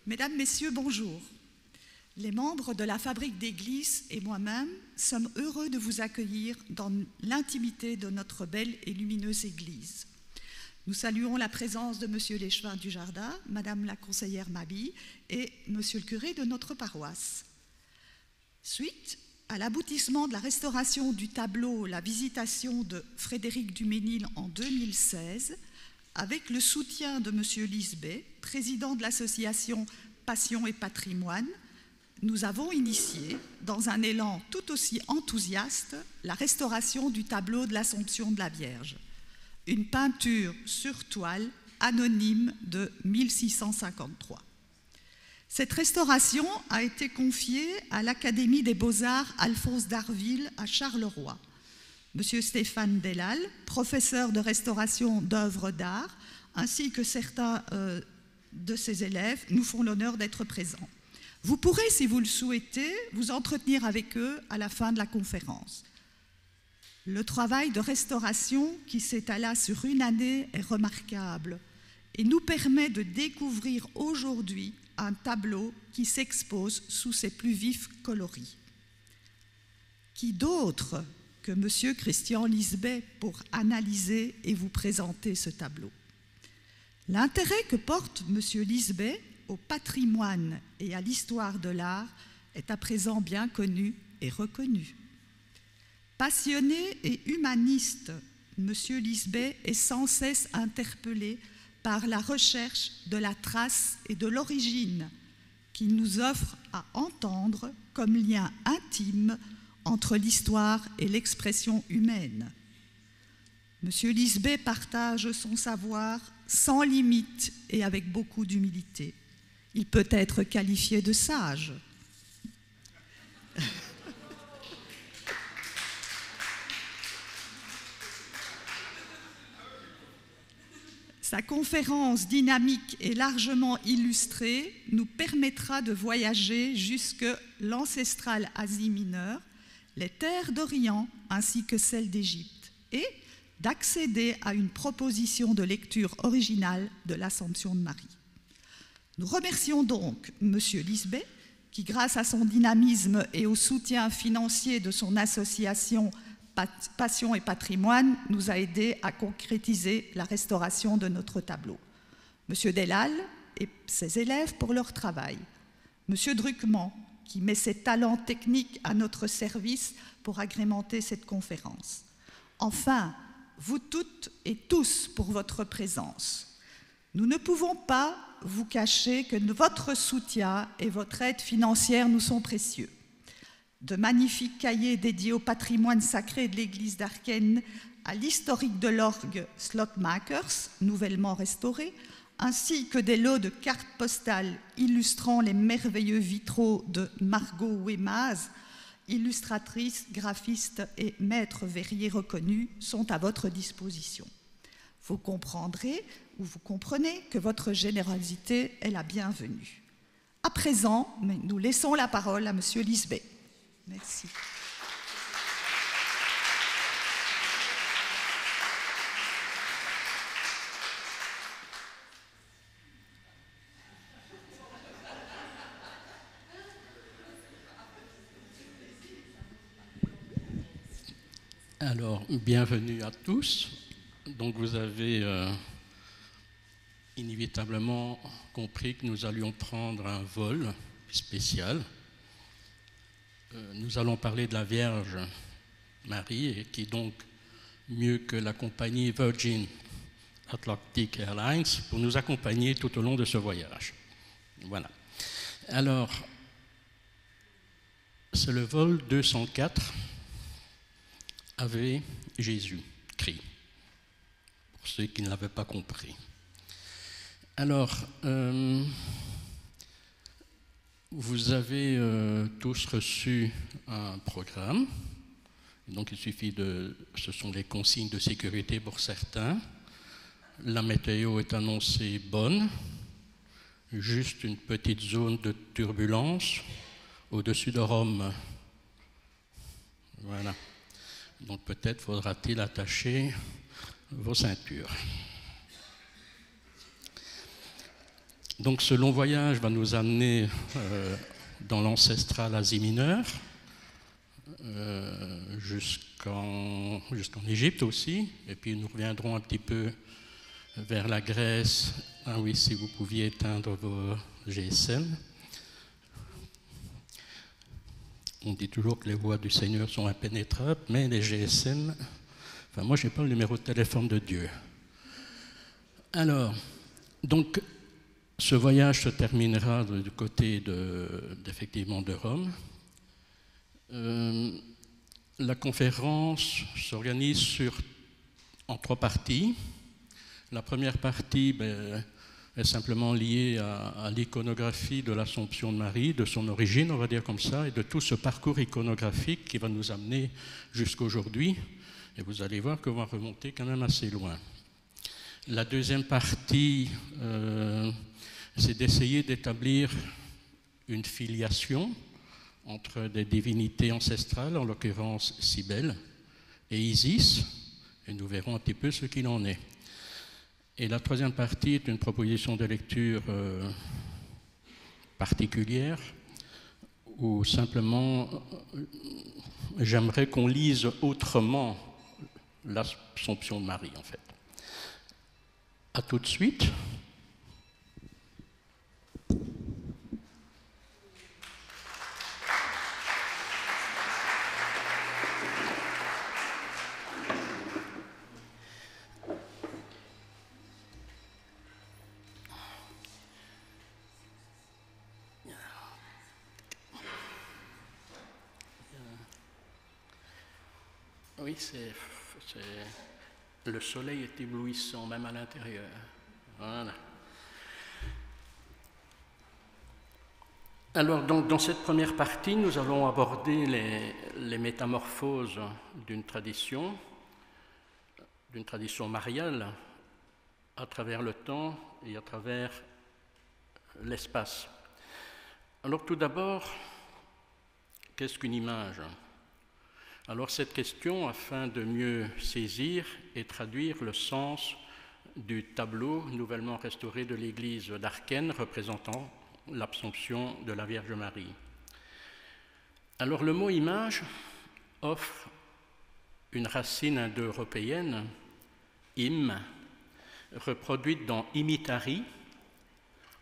Mesdames, Messieurs, bonjour. Les membres de la Fabrique d'Église et moi-même sommes heureux de vous accueillir dans l'intimité de notre belle et lumineuse Église. Nous saluons la présence de Monsieur l'échevin du Jardin, Madame la conseillère Mabi et Monsieur le curé de notre paroisse. Suite à l'aboutissement de la restauration du tableau « La Visitation » de Frédéric Duménil en 2016, avec le soutien de Monsieur Lisbet, président de l'association Passion et Patrimoine, nous avons initié, dans un élan tout aussi enthousiaste, la restauration du tableau de l'Assomption de la Vierge, une peinture sur toile anonyme de 1653. Cette restauration a été confiée à l'Académie des Beaux-Arts Alphonse d'Arville à Charleroi. Monsieur Stéphane Delal, professeur de restauration d'œuvres d'art, ainsi que certains de ses élèves, nous font l'honneur d'être présents. Vous pourrez, si vous le souhaitez, vous entretenir avec eux à la fin de la conférence. Le travail de restauration qui s'étala sur une année est remarquable et nous permet de découvrir aujourd'hui un tableau qui s'expose sous ses plus vifs coloris. Qui d'autre que M. Christian Lisbet pour analyser et vous présenter ce tableau? L'intérêt que porte M. Lisbet au patrimoine et à l'histoire de l'art est à présent bien connu et reconnu. Passionné et humaniste, M. Lisbet est sans cesse interpellé par la recherche de la trace et de l'origine qu'il nous offre à entendre comme lien intime entre l'histoire et l'expression humaine. M. Lisbet partage son savoir sans limite et avec beaucoup d'humilité. Il peut être qualifié de sage. Sa conférence dynamique et largement illustrée nous permettra de voyager jusque l'ancestrale Asie mineure, les terres d'Orient ainsi que celles d'Égypte et d'accéder à une proposition de lecture originale de l'Assomption de Marie. Nous remercions donc M. Lisbet qui, grâce à son dynamisme et au soutien financier de son association Passion et Patrimoine, nous a aidés à concrétiser la restauration de notre tableau. M. Delal et ses élèves pour leur travail. M. Druckmann qui met ses talents techniques à notre service pour agrémenter cette conférence. Enfin, vous toutes et tous pour votre présence. Nous ne pouvons pas vous cacher que votre soutien et votre aide financière nous sont précieux. De magnifiques cahiers dédiés au patrimoine sacré de l'église d'Arkenn à l'historique de l'orgue Slotmakers, nouvellement restauré, ainsi que des lots de cartes postales illustrant les merveilleux vitraux de Margot Wemaz, illustratrice, graphiste et maître verrier reconnue, sont à votre disposition. Vous comprendrez ou vous comprenez que votre générosité est la bienvenue. À présent, nous laissons la parole à M. Lisbet. Merci. Alors, bienvenue à tous. Donc, vous avez inévitablement compris que nous allions prendre un vol spécial. Nous allons parler de la Vierge Marie, et qui est donc mieux que la compagnie Virgin Atlantic Airlines pour nous accompagner tout au long de ce voyage. Voilà. Alors, c'est le vol 204 Ave Jésus-Christ, pour ceux qui ne l'avaient pas compris. Alors, vous avez tous reçu un programme, donc il suffit ce sont les consignes de sécurité pour certains. La météo est annoncée bonne, juste une petite zone de turbulence au-dessus de Rome. Voilà. Donc peut-être faudra-t-il attacher vos ceintures. Donc ce long voyage va nous amener dans l'ancestral Asie mineure, jusqu'en Égypte aussi, et puis nous reviendrons un petit peu vers la Grèce. Ah oui, si vous pouviez éteindre vos GSM. On dit toujours que les voies du Seigneur sont impénétrables, mais les GSM, enfin moi je n'ai pas le numéro de téléphone de Dieu. Alors, donc ce voyage se terminera du côté effectivement de Rome. La conférence s'organise en 3 parties. La première partie est simplement liée à l'iconographie de l'Assomption de Marie, de son origine, on va dire comme ça, et de tout ce parcours iconographique qui va nous amener jusqu'à aujourd'hui. Et vous allez voir qu'on va remonter quand même assez loin. La deuxième partie, c'est d'essayer d'établir une filiation entre des divinités ancestrales, en l'occurrence Cybèle et Isis, et nous verrons un petit peu ce qu'il en est. Et la troisième partie est une proposition de lecture particulière, où simplement j'aimerais qu'on lise autrement l'Assomption de Marie, en fait. À tout de suite. Oui, le soleil est éblouissant, même à l'intérieur. Voilà. Alors, donc, dans cette première partie, nous allons aborder les métamorphoses d'une tradition mariale, à travers le temps et à travers l'espace. Alors, tout d'abord, qu'est-ce qu'une image ? Alors cette question, afin de mieux saisir et traduire le sens du tableau nouvellement restauré de l'église d'Arken représentant l'Assomption de la Vierge Marie. Alors le mot image offre une racine indo-européenne, im, reproduite dans imitari,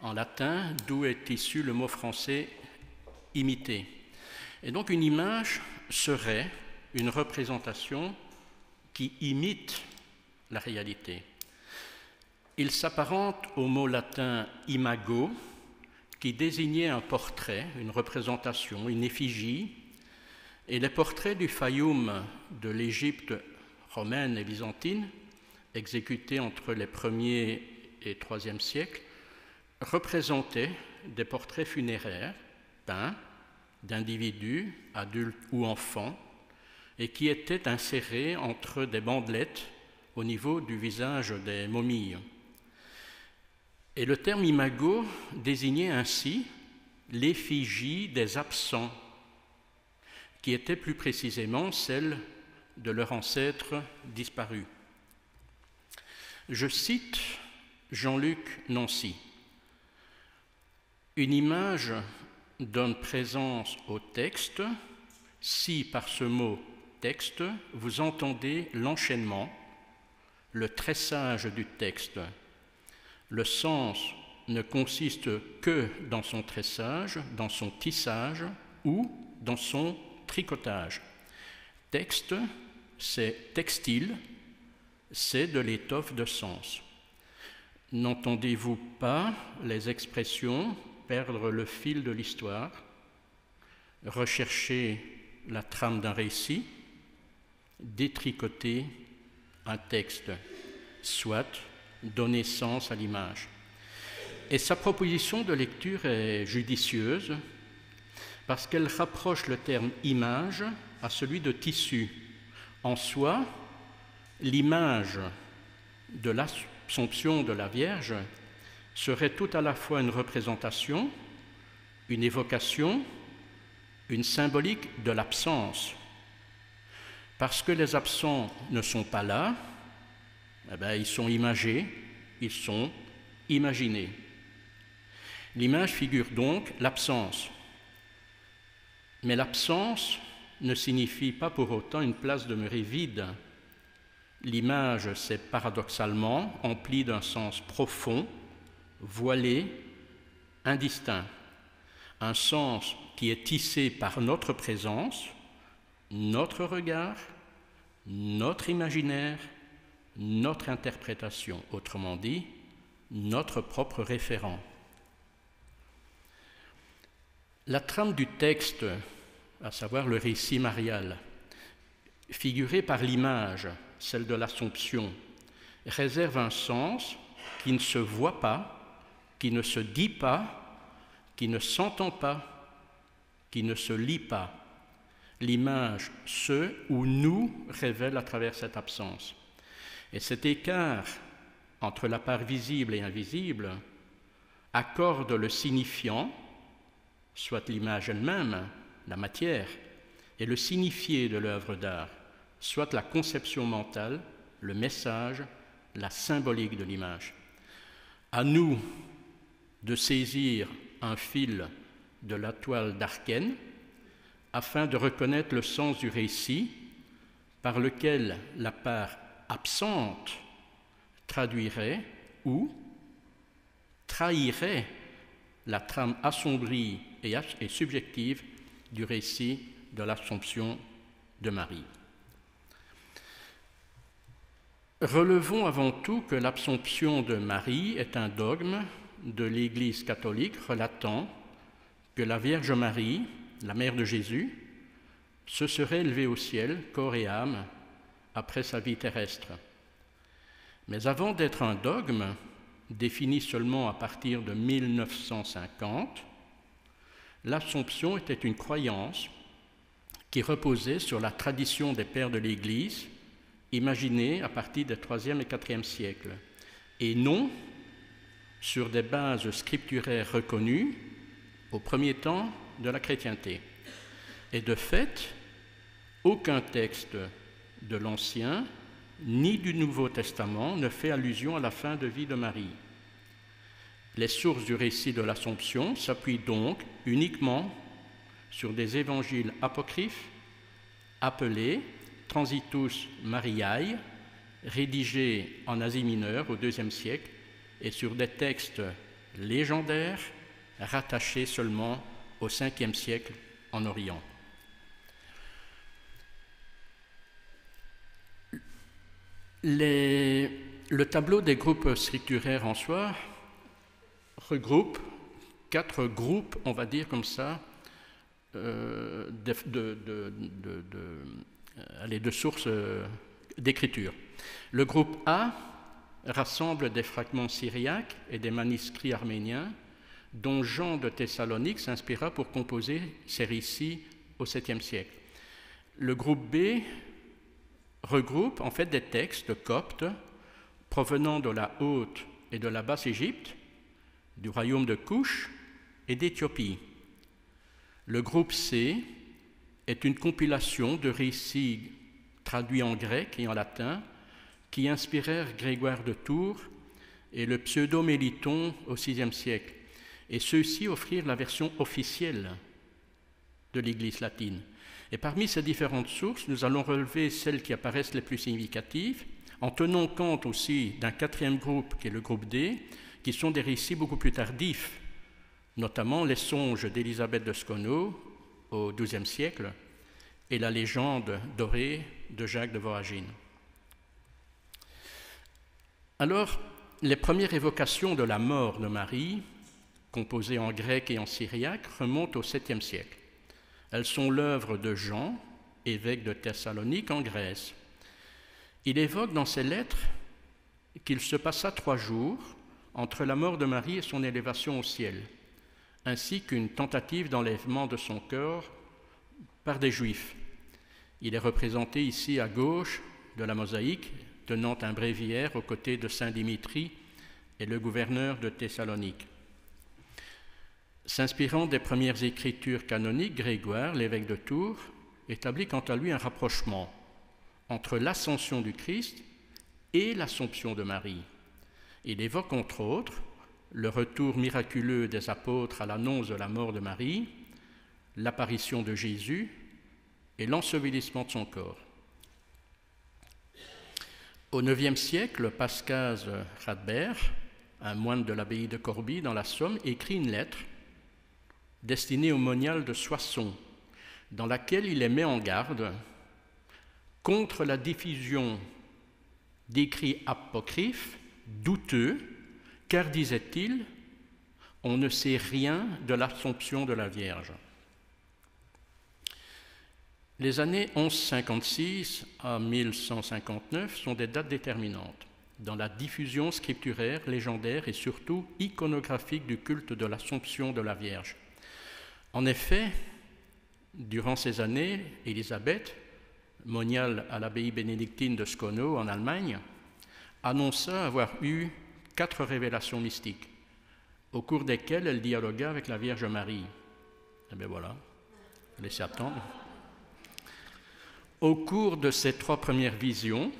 en latin, d'où est issu le mot français imiter. Et donc une image serait une représentation qui imite la réalité. Il s'apparente au mot latin imago, qui désignait un portrait, une représentation, une effigie, et les portraits du fayoum de l'Égypte romaine et byzantine, exécutés entre les 1er et 3e siècles, représentaient des portraits funéraires peints d'individus, adultes ou enfants, et qui étaient insérés entre des bandelettes au niveau du visage des momies. Et le terme imago désignait ainsi l'effigie des absents, qui était plus précisément celle de leur ancêtre disparu. Je cite Jean-Luc Nancy. Une image donne présence au texte si par ce mot texte vous entendez l'enchaînement, le tressage du texte. Le sens ne consiste que dans son tressage, dans son tissage ou dans son tricotage. Texte, c'est textile, c'est de l'étoffe de sens. N'entendez-vous pas les expressions perdre le fil de l'histoire, rechercher la trame d'un récit, détricoter un texte, soit donner sens à l'image. Et sa proposition de lecture est judicieuse parce qu'elle rapproche le terme image à celui de tissu. En soi, l'image de l'Assomption de la Vierge serait tout à la fois une représentation, une évocation, une symbolique de l'absence. Parce que les absents ne sont pas là, eh bien, ils sont imagés, ils sont imaginés. L'image figure donc l'absence. Mais l'absence ne signifie pas pour autant une place demeurée vide. L'image s'est paradoxalement emplie d'un sens profond, voilé, indistinct. Un sens qui est tissé par notre présence, notre regard, notre imaginaire, notre interprétation, autrement dit, notre propre référent. La trame du texte, à savoir le récit marial, figuré par l'image, celle de l'Assomption, réserve un sens qui ne se voit pas, qui ne se dit pas, qui ne s'entend pas, qui ne se lit pas. L'image se ou nous révèle à travers cette absence. Et cet écart entre la part visible et invisible accorde le signifiant, soit l'image elle-même, la matière, et le signifié de l'œuvre d'art, soit la conception mentale, le message, la symbolique de l'image. À nous de saisir un fil de la toile d'Arken afin de reconnaître le sens du récit par lequel la part absente traduirait ou trahirait la trame assombrie et subjective du récit de l'Assomption de Marie. Relevons avant tout que l'Assomption de Marie est un dogme de l'Église catholique relatant que la Vierge Marie, la mère de Jésus, se serait élevée au ciel, corps et âme, après sa vie terrestre. Mais avant d'être un dogme, défini seulement à partir de 1950, l'Assomption était une croyance qui reposait sur la tradition des pères de l'Église, imaginée à partir des IIIe et IVe siècles, et non sur des bases scripturaires reconnues au premier temps de la chrétienté. Et de fait, aucun texte de l'Ancien ni du Nouveau Testament ne fait allusion à la fin de vie de Marie. Les sources du récit de l'Assomption s'appuient donc uniquement sur des évangiles apocryphes appelés Transitus Mariae, rédigés en Asie mineure au IIe siècle, et sur des textes légendaires rattachés seulement au Ve siècle en Orient. Le tableau des groupes scripturaires en soi regroupe 4 groupes, on va dire comme ça, de sources d'écriture. Le groupe A rassemble des fragments syriaques et des manuscrits arméniens dont Jean de Thessalonique s'inspira pour composer ses récits au 7e siècle. Le groupe B regroupe en fait des textes coptes provenant de la Haute et de la Basse-Égypte, du royaume de Couche et d'Éthiopie. Le groupe C est une compilation de récits traduits en grec et en latin qui inspirèrent Grégoire de Tours et le pseudo-Méliton au VIe siècle, et ceux-ci offrirent la version officielle de l'Église latine. Et parmi ces différentes sources, nous allons relever celles qui apparaissent les plus significatives, en tenant compte aussi d'un 4e groupe, qui est le groupe D, qui sont des récits beaucoup plus tardifs, notamment les songes d'Élisabeth de Sconneau au XIIe siècle et la légende dorée de Jacques de Voragine. Alors, les premières évocations de la mort de Marie, composées en grec et en syriaque, remontent au 7e siècle. Elles sont l'œuvre de Jean, évêque de Thessalonique en Grèce. Il évoque dans ses lettres qu'il se passa 3 jours entre la mort de Marie et son élévation au ciel, ainsi qu'une tentative d'enlèvement de son corps par des Juifs. Il est représenté ici à gauche de la mosaïque, tenant un bréviaire aux côtés de saint Dimitri et le gouverneur de Thessalonique. S'inspirant des premières écritures canoniques, Grégoire, l'évêque de Tours, établit quant à lui un rapprochement entre l'ascension du Christ et l'Assomption de Marie. Il évoque entre autres le retour miraculeux des apôtres à l'annonce de la mort de Marie, l'apparition de Jésus et l'ensevelissement de son corps. Au IXe siècle, Pascase Radbert, un moine de l'abbaye de Corbie dans la Somme, écrit une lettre destinée au monial de Soissons, dans laquelle il les met en garde contre la diffusion d'écrits apocryphes, douteux, car, disait-il, on ne sait rien de l'Assomption de la Vierge. Les années 1156 à 1159 sont des dates déterminantes dans la diffusion scripturaire, légendaire et surtout iconographique du culte de l'Assomption de la Vierge. En effet, durant ces années, Élisabeth, moniale à l'abbaye bénédictine de Skono en Allemagne, annonça avoir eu 4 révélations mystiques, au cours desquelles elle dialogua avec la Vierge Marie. Eh bien voilà, laissez attendre. Au cours de ces 3 premières visions,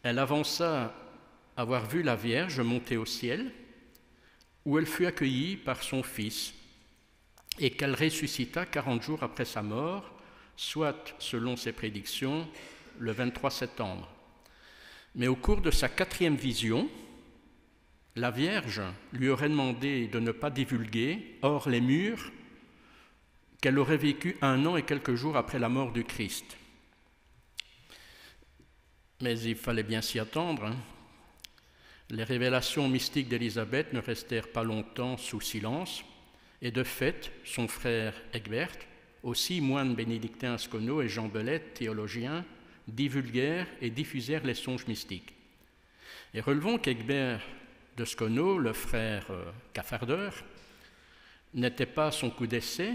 elle avança avoir vu la Vierge monter au ciel, où elle fut accueillie par son Fils, et qu'elle ressuscita 40 jours après sa mort, soit, selon ses prédictions, le 23 septembre. Mais au cours de sa 4e vision, la Vierge lui aurait demandé de ne pas divulguer, hors les murs, qu'elle aurait vécu 1 an et quelques jours après la mort du Christ. Mais il fallait bien s'y attendre. Les révélations mystiques d'Élisabeth ne restèrent pas longtemps sous silence, et de fait, son frère Egbert, aussi moine bénédictin à Skono, et Jean Bellet, théologien, divulguèrent et diffusèrent les songes mystiques. Et relevons qu'Egbert de Skono, le frère cafardeur, n'était pas à son coup d'essai,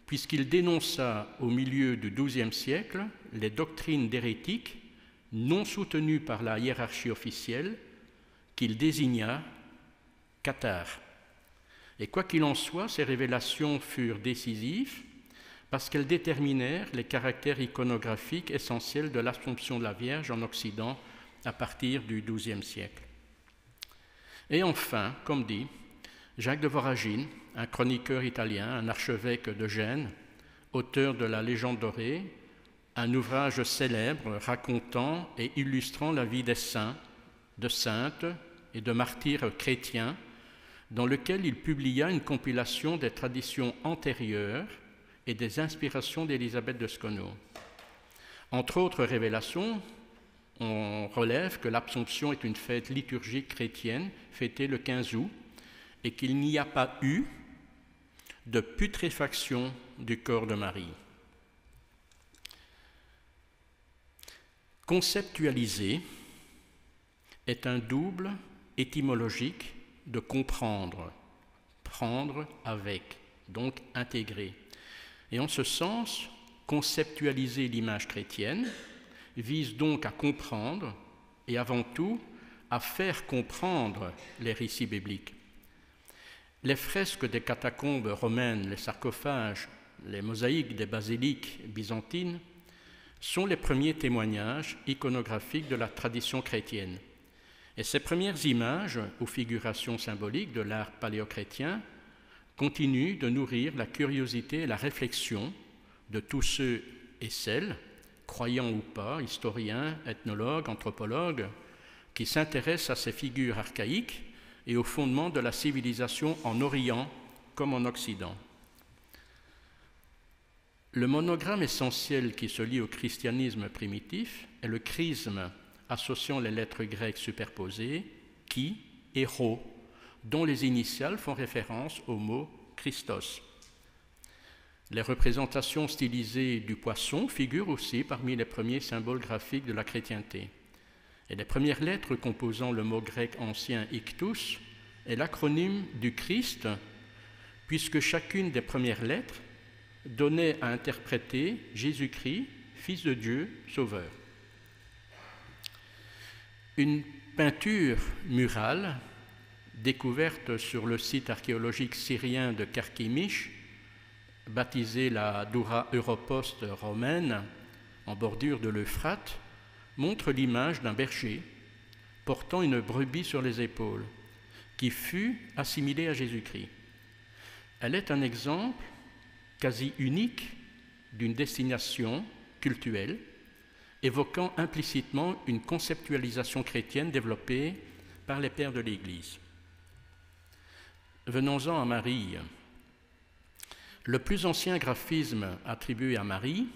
puisqu'il dénonça au milieu du XIIe siècle les doctrines d'hérétiques non soutenues par la hiérarchie officielle, qu'il désigna cathares. Et quoi qu'il en soit, ces révélations furent décisives parce qu'elles déterminèrent les caractères iconographiques essentiels de l'Assomption de la Vierge en Occident à partir du XIIe siècle. Et enfin, comme dit, Jacques de Voragine, un chroniqueur italien, un archevêque de Gênes, auteur de la Légende dorée, un ouvrage célèbre racontant et illustrant la vie des saints, de saintes et de martyrs chrétiens, dans lequel il publia une compilation des traditions antérieures et des inspirations d'Élisabeth de Skono. Entre autres révélations, on relève que l'Absomption est une fête liturgique chrétienne fêtée le 15 août et qu'il n'y a pas eu de putréfaction du corps de Marie. Conceptualiser est un double étymologique de comprendre, prendre avec, donc intégrer. Et en ce sens, conceptualiser l'image chrétienne vise donc à comprendre et avant tout à faire comprendre les récits bibliques. Les fresques des catacombes romaines, les sarcophages, les mosaïques des basiliques byzantines sont les premiers témoignages iconographiques de la tradition chrétienne. Et ces premières images ou figurations symboliques de l'art paléochrétien continuent de nourrir la curiosité et la réflexion de tous ceux et celles, croyants ou pas, historiens, ethnologues, anthropologues, qui s'intéressent à ces figures archaïques et au fondement de la civilisation en Orient comme en Occident. Le monogramme essentiel qui se lie au christianisme primitif est le chrisme associant les lettres grecques superposées, qui et rho, dont les initiales font référence au mot Christos. Les représentations stylisées du poisson figurent aussi parmi les premiers symboles graphiques de la chrétienté. Et les premières lettres composant le mot grec ancien ictus est l'acronyme du Christ, puisque chacune des premières lettres donnait à interpréter Jésus-Christ, Fils de Dieu, Sauveur. Une peinture murale découverte sur le site archéologique syrien de Carchemish, baptisée la Dura Europoste romaine, en bordure de l'Euphrate, montre l'image d'un berger portant une brebis sur les épaules, qui fut assimilée à Jésus-Christ. Elle est un exemple quasi unique d'une destination cultuelle, évoquant implicitement une conceptualisation chrétienne développée par les pères de l'Église. Venons-en à Marie. Le plus ancien graphisme attribué à Marie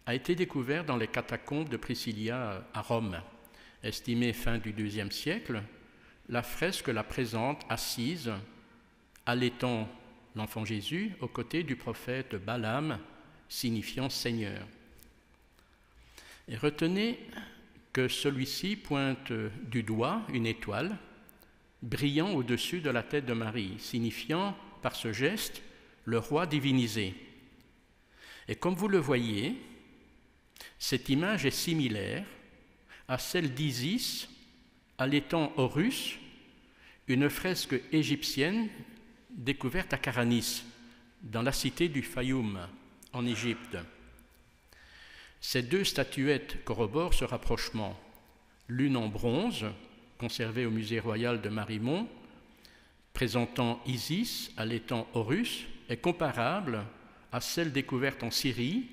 a été découvert dans les catacombes de Priscillia à Rome. Estimée fin du IIe siècle, la fresque la présente assise, allaitant l'enfant Jésus aux côtés du prophète Balaam, signifiant Seigneur. Et retenez que celui-ci pointe du doigt une étoile brillant au-dessus de la tête de Marie, signifiant par ce geste le roi divinisé. Et comme vous le voyez, cette image est similaire à celle d'Isis allaitant Horus, une fresque égyptienne découverte à Caranis, dans la cité du Fayoum, en Égypte. Ces deux statuettes corroborent ce rapprochement, l'une en bronze, conservée au musée royal de Marimont, présentant Isis allaitant Horus, est comparable à celle découverte en Syrie,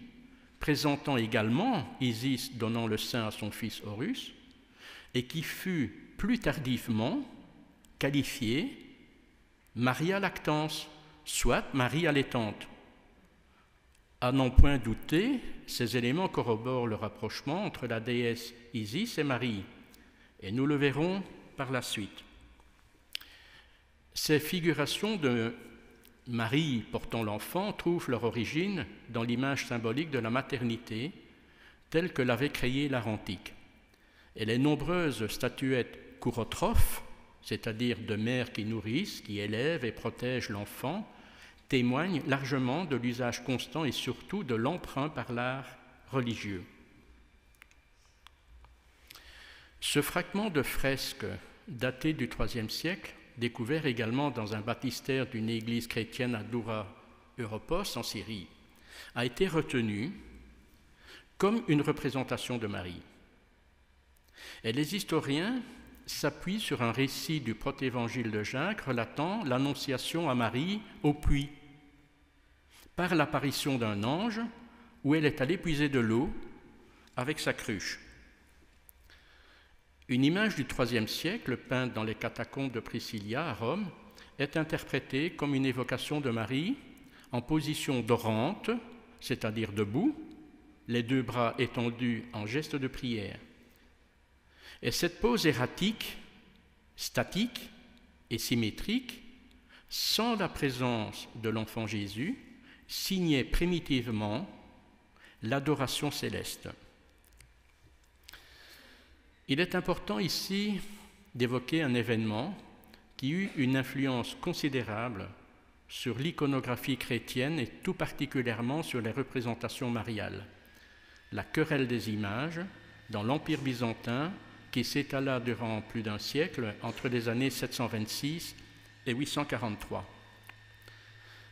présentant également Isis donnant le sein à son fils Horus, et qui fut plus tardivement qualifiée Maria lactans, soit Marie allaitante. À n'en point douter, ces éléments corroborent le rapprochement entre la déesse Isis et Marie, et nous le verrons par la suite. Ces figurations de Marie portant l'enfant trouvent leur origine dans l'image symbolique de la maternité telle que l'avait créée l'art antique. Et les nombreuses statuettes chourotrophes, c'est-à-dire de mères qui nourrissent, qui élèvent et protègent l'enfant, témoignent largement de l'usage constant et surtout de l'emprunt par l'art religieux. Ce fragment de fresque daté du IIIe siècle, découvert également dans un baptistère d'une église chrétienne à Doura Europos en Syrie, a été retenu comme une représentation de Marie. Et les historiens s'appuient sur un récit du protévangile de Jacques relatant l'annonciation à Marie au puits, par l'apparition d'un ange où elle est allée puiser de l'eau avec sa cruche. Une image du IIIe siècle, peinte dans les catacombes de Priscillia à Rome, est interprétée comme une évocation de Marie en position dorante, c'est-à-dire debout, les deux bras étendus en geste de prière. Et cette pose erratique, statique et symétrique, sans la présence de l'enfant Jésus, signait primitivement l'adoration céleste. Il est important ici d'évoquer un événement qui eut une influence considérable sur l'iconographie chrétienne et tout particulièrement sur les représentations mariales, la querelle des images dans l'Empire byzantin qui s'étala durant plus d'un siècle entre les années 726 et 843.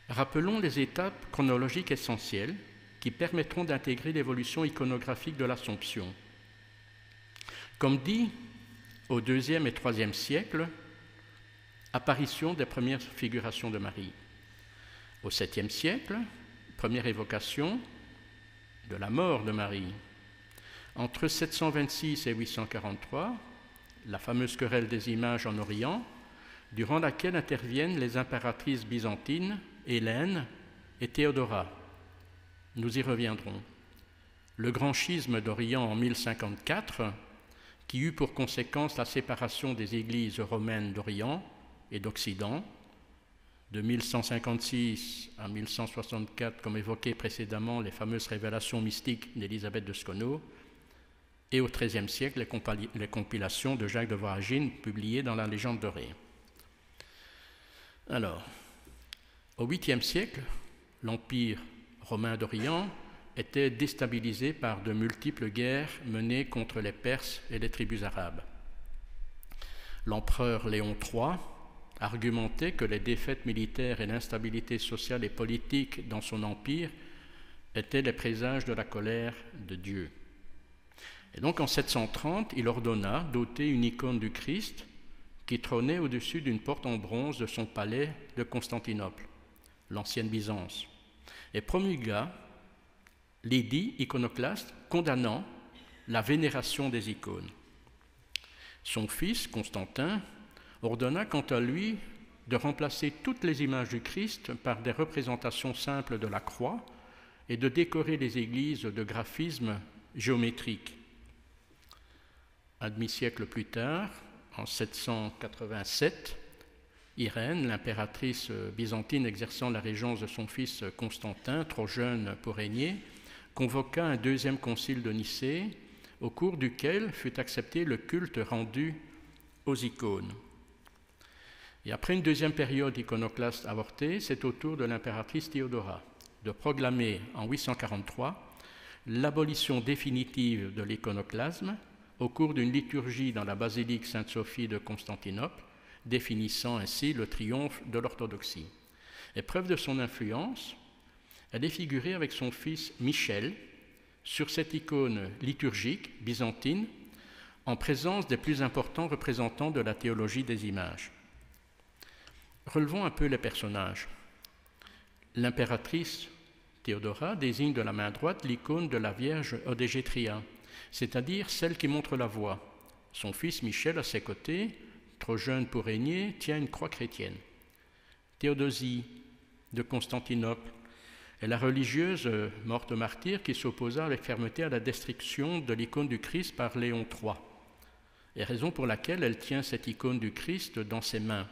Rappelons les étapes chronologiques essentielles qui permettront d'intégrer l'évolution iconographique de l'Assomption. Comme dit, au IIe et IIIe siècle, apparition des premières figurations de Marie. Au 7e siècle, première évocation de la mort de Marie. Entre 726 et 843, la fameuse querelle des images en Orient, durant laquelle interviennent les impératrices byzantines Hélène et Théodora. Nous y reviendrons. Le grand schisme d'Orient en 1054, qui eut pour conséquence la séparation des églises romaines d'Orient et d'Occident, de 1156 à 1164, comme évoqué précédemment, les fameuses révélations mystiques d'Élisabeth de Skono, et au XIIIe siècle, les compilations de Jacques de Voragine publiées dans la Légende dorée. Alors, au 8e siècle, l'Empire romain d'Orient était déstabilisé par de multiples guerres menées contre les Perses et les tribus arabes. L'empereur Léon III argumentait que les défaites militaires et l'instabilité sociale et politique dans son empire étaient les présages de la colère de Dieu. Et donc en 730, il ordonna d'ôter une icône du Christ qui trônait au-dessus d'une porte en bronze de son palais de Constantinople, l'ancienne Byzance, et promulgua l'édit iconoclaste condamnant la vénération des icônes. Son fils, Constantin, ordonna quant à lui de remplacer toutes les images du Christ par des représentations simples de la croix et de décorer les églises de graphismes géométriques. Un demi-siècle plus tard, en 787, Irène, l'impératrice byzantine exerçant la régence de son fils Constantin, trop jeune pour régner, convoqua un deuxième concile de Nicée, au cours duquel fut accepté le culte rendu aux icônes. Et après une deuxième période iconoclaste avortée, c'est au tour de l'impératrice Théodora de proclamer en 843 l'abolition définitive de l'iconoclasme au cours d'une liturgie dans la basilique Sainte-Sophie de Constantinople, définissant ainsi le triomphe de l'orthodoxie. Et preuve de son influence, elle est figurée avec son fils Michel sur cette icône liturgique byzantine en présence des plus importants représentants de la théologie des images. Relevons un peu les personnages. L'impératrice Théodora désigne de la main droite l'icône de la Vierge Odégétria, c'est-à-dire celle qui montre la voie. Son fils Michel, à ses côtés, trop jeune pour régner, tient une croix chrétienne. Théodosie de Constantinople est la religieuse morte martyre qui s'opposa avec fermeté à la destruction de l'icône du Christ par Léon III, et raison pour laquelle elle tient cette icône du Christ dans ses mains.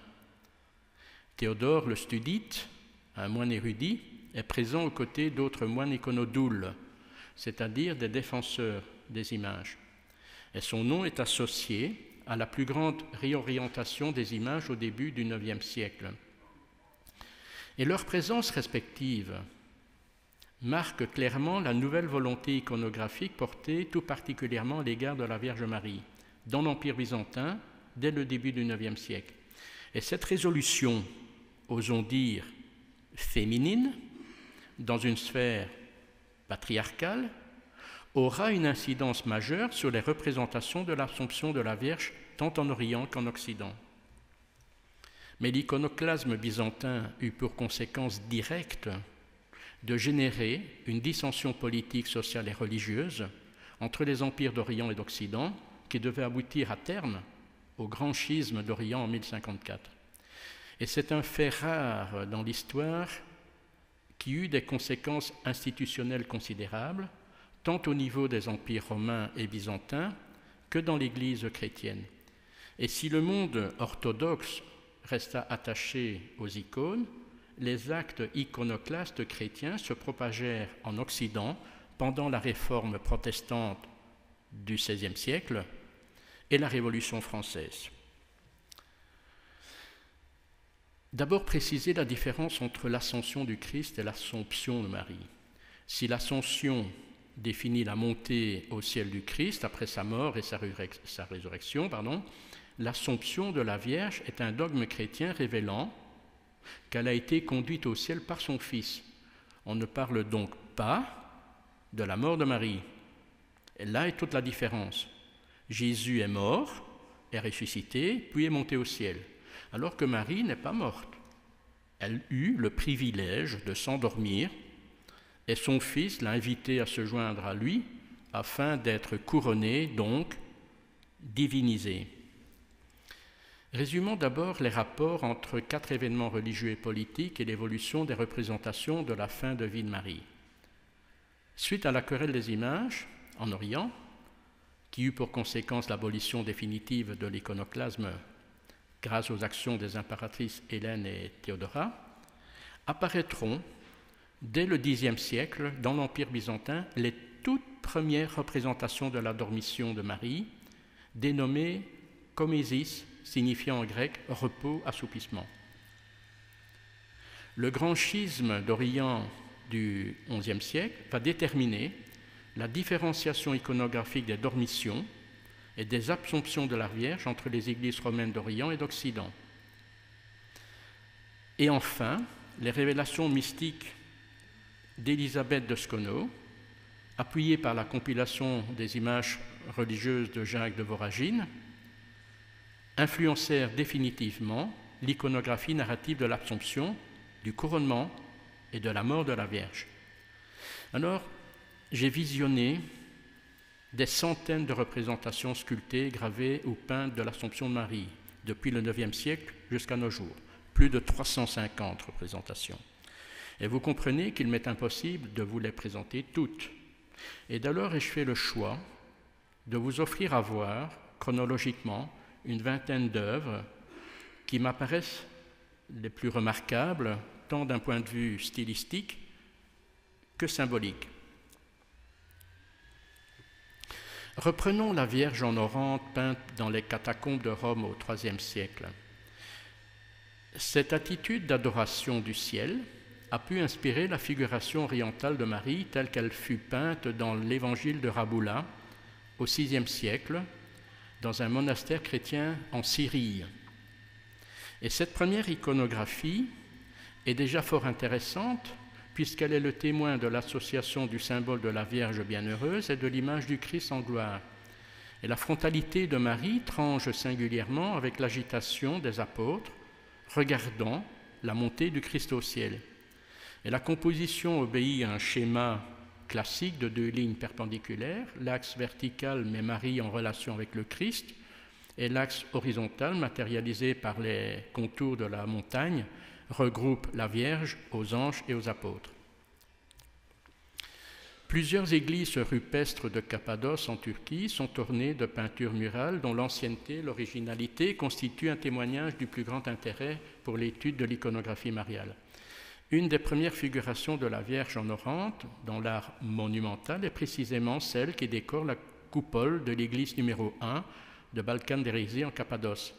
Théodore le Studite, un moine érudit, est présent aux côtés d'autres moines iconodoules, c'est-à-dire des défenseurs des images. Et son nom est associé à la plus grande réorientation des images au début du IXe siècle. Et leur présence respective marque clairement la nouvelle volonté iconographique portée tout particulièrement à l'égard de la Vierge Marie dans l'Empire byzantin dès le début du IXe siècle. Et cette résolution, osons dire féminine, dans une sphère patriarcale, aura une incidence majeure sur les représentations de l'Assomption de la Vierge tant en Orient qu'en Occident. Mais l'iconoclasme byzantin eut pour conséquence directe de générer une dissension politique, sociale et religieuse entre les empires d'Orient et d'Occident qui devait aboutir à terme au grand schisme d'Orient en 1054. Et c'est un fait rare dans l'histoire qui eut des conséquences institutionnelles considérables, tant au niveau des empires romains et byzantins que dans l'Église chrétienne. Et si le monde orthodoxe resta attaché aux icônes, les actes iconoclastes chrétiens se propagèrent en Occident pendant la réforme protestante du XVIe siècle et la Révolution française. D'abord, préciser la différence entre l'ascension du Christ et l'Assomption de Marie. Si l'Ascension définit la montée au ciel du Christ après sa mort et sa résurrection, l'Assomption de la Vierge est un dogme chrétien révélant qu'elle a été conduite au ciel par son Fils. On ne parle donc pas de la mort de Marie. Et là est toute la différence. Jésus est mort, est ressuscité, puis est monté au ciel, alors que Marie n'est pas morte. Elle eut le privilège de s'endormir et son Fils l'a invitée à se joindre à lui afin d'être couronnée, donc divinisée. Résumons d'abord les rapports entre 4 événements religieux et politiques et l'évolution des représentations de la fin de vie de Marie. Suite à la querelle des images en Orient, qui eut pour conséquence l'abolition définitive de l'iconoclasme grâce aux actions des impératrices Hélène et Théodora, apparaîtront dès le Xe siècle dans l'Empire byzantin les toutes premières représentations de la dormition de Marie, dénommées komésis, signifiant en grec repos, assoupissement. Le grand schisme d'Orient du XIe siècle va déterminer la différenciation iconographique des dormitions et des Assomptions de la Vierge entre les églises romaines d'Orient et d'Occident. Et enfin, les révélations mystiques d'Élisabeth de Schono, appuyées par la compilation des images religieuses de Jacques de Voragine, influencèrent définitivement l'iconographie narrative de l'Assomption, du couronnement et de la mort de la Vierge. Alors, j'ai visionné des centaines de représentations sculptées, gravées ou peintes de l'Assomption de Marie, depuis le IXe siècle jusqu'à nos jours. Plus de 350 représentations. Et vous comprenez qu'il m'est impossible de vous les présenter toutes. Et d'alors ai-je fait le choix de vous offrir à voir, chronologiquement, une vingtaine d'œuvres qui m'apparaissent les plus remarquables, tant d'un point de vue stylistique que symbolique. Reprenons la Vierge en Orante peinte dans les catacombes de Rome au IIIe siècle. Cette attitude d'adoration du ciel a pu inspirer la figuration orientale de Marie telle qu'elle fut peinte dans l'évangile de Raboula au VIe siècle, dans un monastère chrétien en Syrie. Et cette première iconographie est déjà fort intéressante puisqu'elle est le témoin de l'association du symbole de la Vierge bienheureuse et de l'image du Christ en gloire. Et la frontalité de Marie tranche singulièrement avec l'agitation des apôtres regardant la montée du Christ au ciel. Et la composition obéit à un schéma classique de 2 lignes perpendiculaires. L'axe vertical met Marie en relation avec le Christ et l'axe horizontal, matérialisé par les contours de la montagne, regroupe la Vierge aux anges et aux apôtres. Plusieurs églises rupestres de Cappadoce en Turquie sont ornées de peintures murales dont l'ancienneté et l'originalité constituent un témoignage du plus grand intérêt pour l'étude de l'iconographie mariale. Une des premières figurations de la Vierge en Orante, dans l'art monumental, est précisément celle qui décore la coupole de l'église numéro 1 de Balkan d'Hérésie en Cappadoce.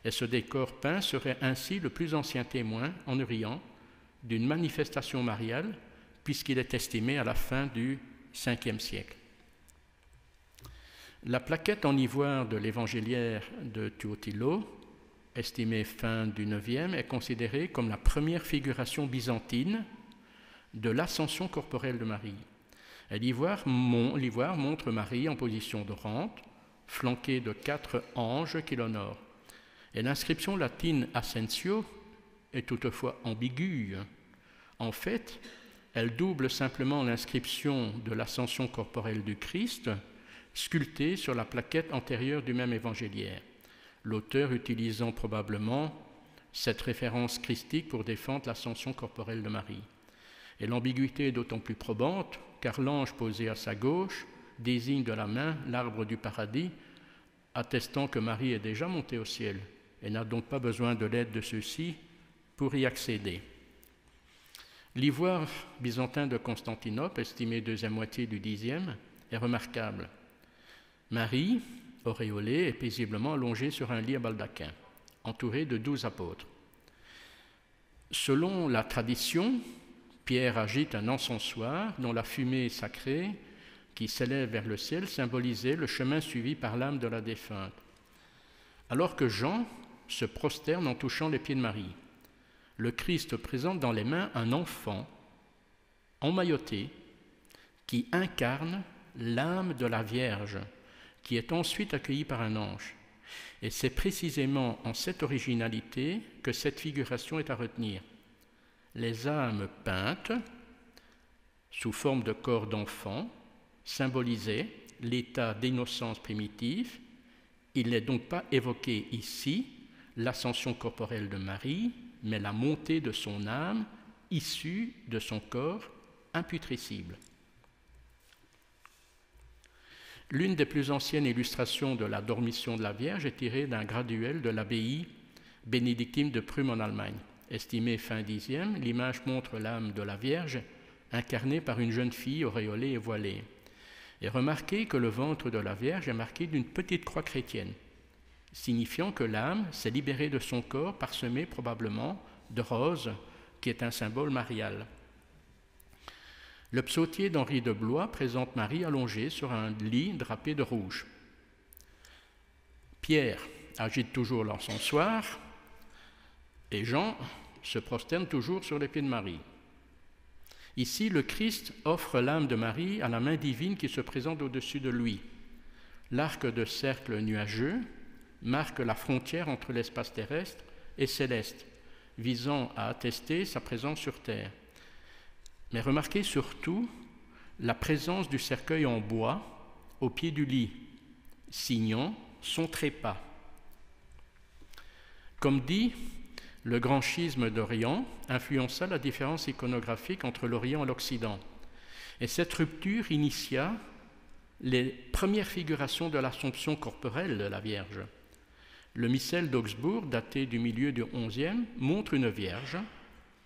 Et ce décor peint serait ainsi le plus ancien témoin, en Orient, d'une manifestation mariale, puisqu'il est estimé à la fin du Ve siècle. La plaquette en ivoire de l'évangéliaire de Tuotilo, estimée fin du IXe, est considérée comme la première figuration byzantine de l'ascension corporelle de Marie. L'ivoire montre Marie en position de rente, flanquée de 4 anges qui l'honorent. Et l'inscription latine Ascensio est toutefois ambiguë. En fait, elle double simplement l'inscription de l'ascension corporelle du Christ, sculptée sur la plaquette antérieure du même évangéliaire, l'auteur utilisant probablement cette référence christique pour défendre l'ascension corporelle de Marie. Et l'ambiguïté est d'autant plus probante car l'ange posé à sa gauche désigne de la main l'arbre du paradis, attestant que Marie est déjà montée au ciel et n'a donc pas besoin de l'aide de ceux-ci pour y accéder. L'ivoire byzantin de Constantinople, estimé deuxième moitié du Xe, est remarquable. Marie, auréolée, est paisiblement allongée sur un lit à baldaquin, entourée de 12 apôtres. Selon la tradition, Pierre agite un encensoir dont la fumée sacrée qui s'élève vers le ciel symbolisait le chemin suivi par l'âme de la défunte. Alors que Jean se prosterne en touchant les pieds de Marie. Le Christ présente dans les mains un enfant emmailloté qui incarne l'âme de la Vierge, qui est ensuite accueillie par un ange. Et c'est précisément en cette originalité que cette figuration est à retenir. Les âmes peintes, sous forme de corps d'enfant, symbolisaient l'état d'innocence primitive. Il n'est donc pas évoqué ici l'ascension corporelle de Marie, mais la montée de son âme issue de son corps imputrescible. L'une des plus anciennes illustrations de la dormition de la Vierge est tirée d'un graduel de l'abbaye bénédictine de Prüm en Allemagne. Estimée fin Xe, l'image montre l'âme de la Vierge incarnée par une jeune fille auréolée et voilée. Et remarquez que le ventre de la Vierge est marqué d'une petite croix chrétienne, signifiant que l'âme s'est libérée de son corps parsemé probablement de rose, qui est un symbole marial. Le psautier d'Henri de Blois présente Marie allongée sur un lit drapé de rouge. Pierre agite toujours l'encensoir et Jean se prosterne toujours sur les pieds de Marie. Ici, le Christ offre l'âme de Marie à la main divine qui se présente au-dessus de lui. L'arc de cercle nuageux marque la frontière entre l'espace terrestre et céleste, visant à attester sa présence sur Terre. Mais remarquez surtout la présence du cercueil en bois au pied du lit, signant son trépas. Comme dit, le grand schisme d'Orient influença la différence iconographique entre l'Orient et l'Occident. Et cette rupture initia les premières figurations de l'Assomption corporelle de la Vierge. Le missel d'Augsbourg, daté du milieu du XIe, montre une Vierge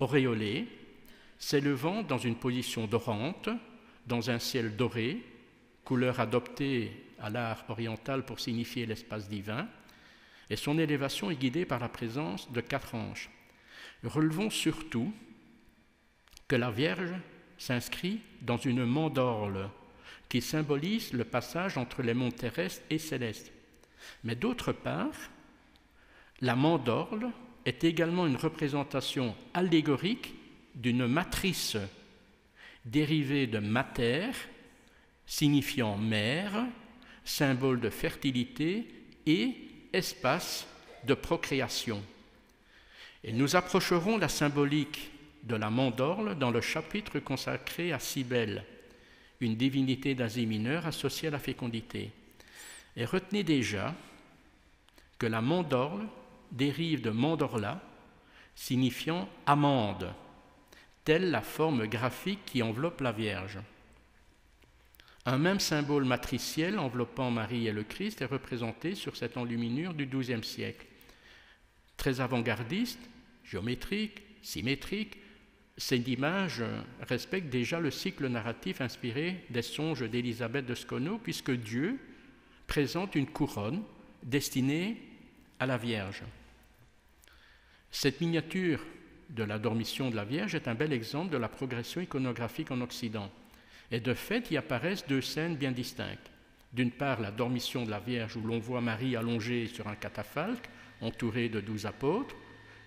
auréolée, s'élevant dans une position dorante, dans un ciel doré, couleur adoptée à l'art oriental pour signifier l'espace divin, et son élévation est guidée par la présence de 4 anges. Relevons surtout que la Vierge s'inscrit dans une mandorle qui symbolise le passage entre les mondes terrestres et célestes. Mais d'autre part, la mandorle est également une représentation allégorique d'une matrice dérivée de mater, signifiant mère, symbole de fertilité et espace de procréation. Et nous approcherons la symbolique de la mandorle dans le chapitre consacré à Cybèle, une divinité d'Asie mineure associée à la fécondité. Et retenez déjà que la mandorle dérive de mandorla, signifiant amande, telle la forme graphique qui enveloppe la Vierge. Un même symbole matriciel enveloppant Marie et le Christ est représenté sur cette enluminure du XIIe siècle. Très avant-gardiste, géométrique, symétrique, cette image respecte déjà le cycle narratif inspiré des songes d'Élisabeth de Scono, puisque Dieu présente une couronne destinée à la Vierge. Cette miniature de la dormition de la Vierge est un bel exemple de la progression iconographique en Occident. Et de fait, y apparaissent 2 scènes bien distinctes. D'une part, la dormition de la Vierge, où l'on voit Marie allongée sur un catafalque, entourée de 12 apôtres.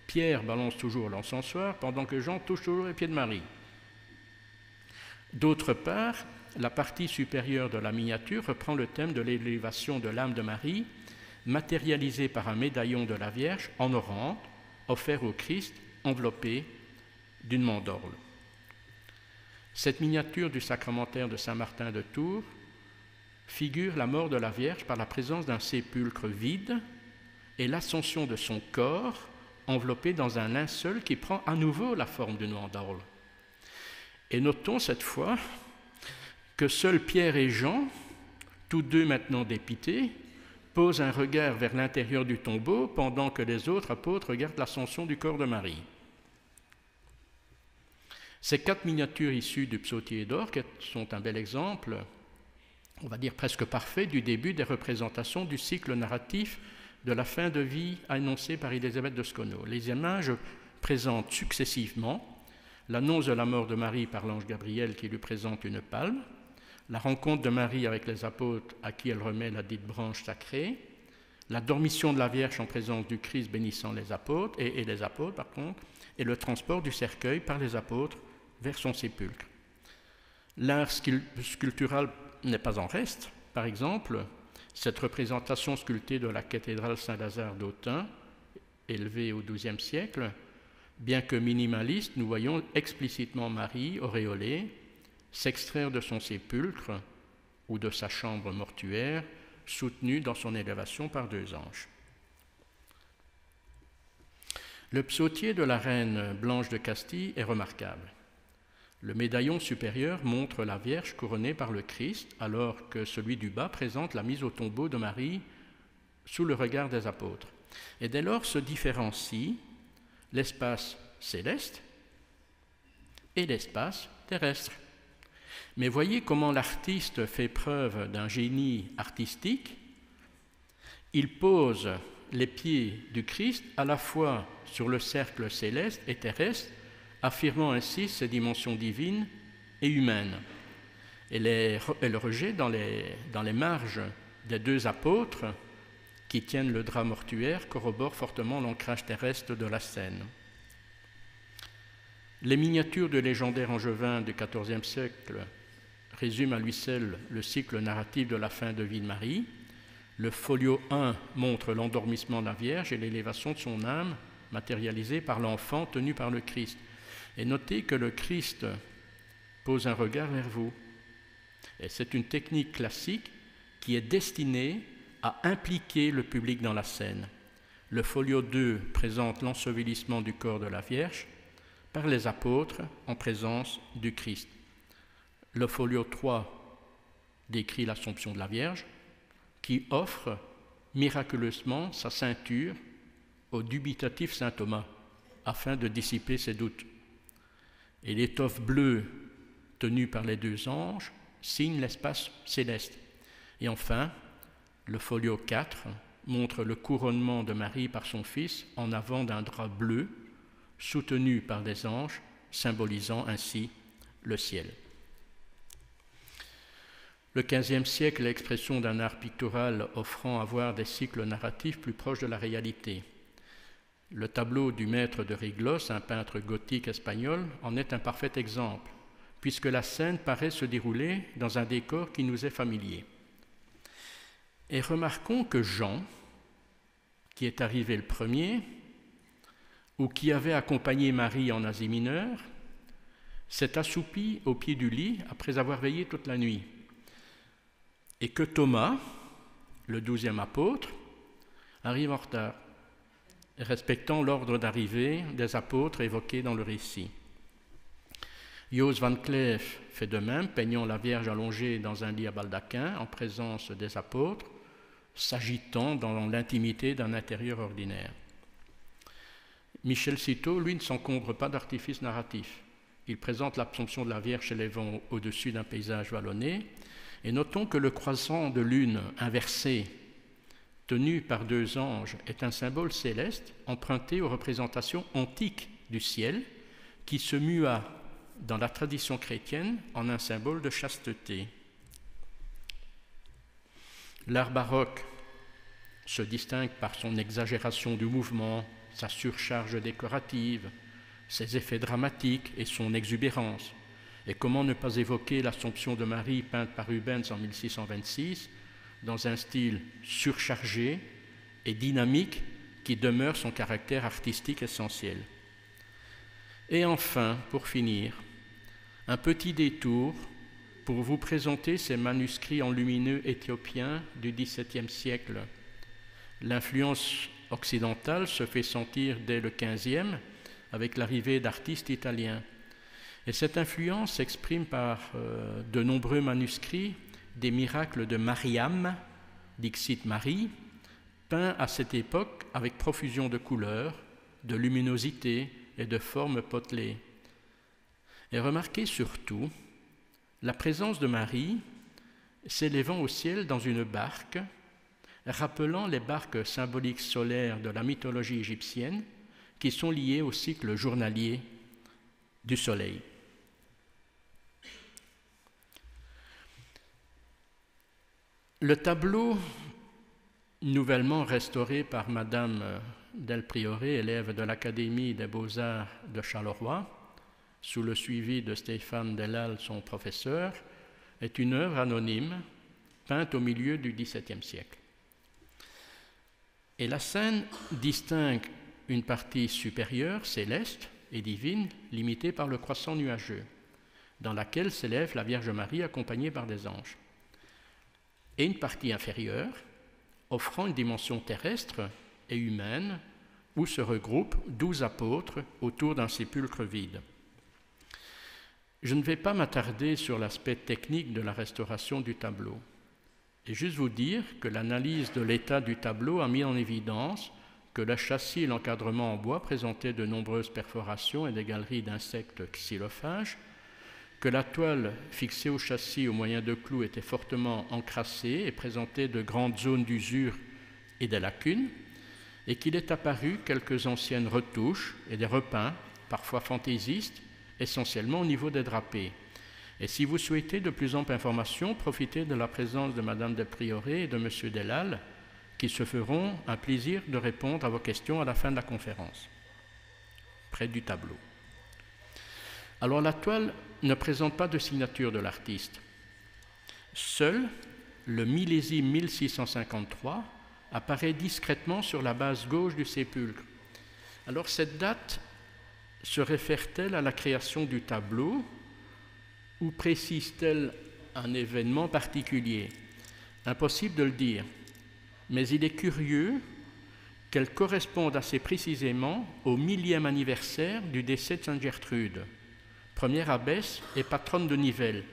Pierre balance toujours l'encensoir, pendant que Jean touche toujours les pieds de Marie. D'autre part, la partie supérieure de la miniature reprend le thème de l'élévation de l'âme de Marie, matérialisée par un médaillon de la Vierge en orange, offert au Christ, enveloppé d'une mandorle. Cette miniature du sacramentaire de Saint-Martin de Tours figure la mort de la Vierge par la présence d'un sépulcre vide et l'ascension de son corps enveloppé dans un linceul qui prend à nouveau la forme d'une mandorle. Et notons cette fois que seuls Pierre et Jean, tous deux maintenant dépités, posent un regard vers l'intérieur du tombeau pendant que les autres apôtres regardent l'ascension du corps de Marie. Ces 4 miniatures issues du psautier d'or sont un bel exemple, on va dire presque parfait, du début des représentations du cycle narratif de la fin de vie annoncée par Élisabeth de Scono. Les images présentent successivement l'annonce de la mort de Marie par l'ange Gabriel qui lui présente une palme, la rencontre de Marie avec les apôtres à qui elle remet la dite branche sacrée, la dormition de la Vierge en présence du Christ bénissant les apôtres, et le transport du cercueil par les apôtres vers son sépulcre. L'art sculptural n'est pas en reste. Par exemple, cette représentation sculptée de la cathédrale Saint-Lazare d'Autun, élevée au XIIe siècle, bien que minimaliste, nous voyons explicitement Marie, auréolée, s'extraire de son sépulcre ou de sa chambre mortuaire, soutenue dans son élévation par 2 anges. Le psautier de la reine Blanche de Castille est remarquable. Le médaillon supérieur montre la Vierge couronnée par le Christ, alors que celui du bas présente la mise au tombeau de Marie sous le regard des apôtres. Et dès lors se différencie l'espace céleste et l'espace terrestre. Mais voyez comment l'artiste fait preuve d'un génie artistique. Il pose les pieds du Christ à la fois sur le cercle céleste et terrestre, affirmant ainsi ses dimensions divines et humaines. Et le rejet dans les marges des 2 apôtres qui tiennent le drap mortuaire corrobore fortement l'ancrage terrestre de la scène. Les miniatures de légendaires angevins du XIVe siècle résument à lui seul le cycle narratif de la fin de vie de Marie. Le folio 1 montre l'endormissement de la Vierge et l'élévation de son âme, matérialisée par l'enfant tenu par le Christ. Et notez que le Christ pose un regard vers vous. Et c'est une technique classique qui est destinée à impliquer le public dans la scène. Le folio 2 présente l'ensevelissement du corps de la Vierge par les apôtres en présence du Christ. Le folio 3 décrit l'Assomption de la Vierge, qui offre miraculeusement sa ceinture au dubitatif saint Thomas, afin de dissiper ses doutes. Et l'étoffe bleue tenue par les deux anges signe l'espace céleste. Et enfin, le folio 4 montre le couronnement de Marie par son Fils en avant d'un drap bleu, soutenu par des anges, symbolisant ainsi le ciel. Le XVe siècle est l'expression d'un art pictural offrant à voir des cycles narratifs plus proches de la réalité. Le tableau du maître de Riglos, un peintre gothique espagnol, en est un parfait exemple, puisque la scène paraît se dérouler dans un décor qui nous est familier. Et remarquons que Jean, qui est arrivé le premier, ou qui avait accompagné Marie en Asie mineure, s'est assoupi au pied du lit après avoir veillé toute la nuit. Et que Thomas, le 12e apôtre, arrive en retard, respectant l'ordre d'arrivée des apôtres évoqués dans le récit. Jos van Cleef fait de même, peignant la Vierge allongée dans un lit à baldaquin en présence des apôtres, s'agitant dans l'intimité d'un intérieur ordinaire. Michel Citeaux, lui, ne s'encombre pas d'artifices narratifs. Il présente l'Assomption de la Vierge s'élevant au-dessus d'un paysage vallonné, et notons que le croissant de lune inversé, tenu par deux anges, est un symbole céleste emprunté aux représentations antiques du ciel, qui se mua dans la tradition chrétienne en un symbole de chasteté. L'art baroque se distingue par son exagération du mouvement, sa surcharge décorative, ses effets dramatiques et son exubérance. Et comment ne pas évoquer l'Assomption de Marie peinte par Rubens en 1626 dans un style surchargé et dynamique qui demeure son caractère artistique essentiel. Et enfin, pour finir, un petit détour pour vous présenter ces manuscrits enlumineux éthiopiens du XVIIe siècle. L'influence occidentale se fait sentir dès le XVe avec l'arrivée d'artistes italiens. Et cette influence s'exprime par de nombreux manuscrits des miracles de Mariam, dixit Marie, peints à cette époque avec profusion de couleurs, de luminosité et de formes potelées. Et remarquez surtout la présence de Marie s'élevant au ciel dans une barque, rappelant les barques symboliques solaires de la mythologie égyptienne qui sont liées au cycle journalier du soleil. Le tableau, nouvellement restauré par Madame Del Priore, élève de l'Académie des Beaux-Arts de Charleroi, sous le suivi de Stéphane Delal, son professeur, est une œuvre anonyme peinte au milieu du XVIIe siècle. Et la scène distingue une partie supérieure, céleste et divine, limitée par le croissant nuageux, dans laquelle s'élève la Vierge Marie accompagnée par des anges, et une partie inférieure, offrant une dimension terrestre et humaine, où se regroupent 12 apôtres autour d'un sépulcre vide. Je ne vais pas m'attarder sur l'aspect technique de la restauration du tableau, et juste vous dire que l'analyse de l'état du tableau a mis en évidence que le châssis et l'encadrement en bois présentaient de nombreuses perforations et des galeries d'insectes xylophages, que la toile fixée au châssis au moyen de clous était fortement encrassée et présentait de grandes zones d'usure et des lacunes, et qu'il est apparu quelques anciennes retouches et des repeints, parfois fantaisistes, essentiellement au niveau des drapés. Et si vous souhaitez de plus amples informations, profitez de la présence de Madame Del Priore et de Monsieur Delal, qui se feront un plaisir de répondre à vos questions à la fin de la conférence, près du tableau. Alors la toile ne présente pas de signature de l'artiste. Seule le millésime 1653 apparaît discrètement sur la base gauche du sépulcre. Alors cette date se réfère-t-elle à la création du tableau ou précise-t-elle un événement particulier? Impossible de le dire, mais il est curieux qu'elle corresponde assez précisément au 1000e anniversaire du décès de Sainte Gertrude, première abbesse et patronne de Nivelles.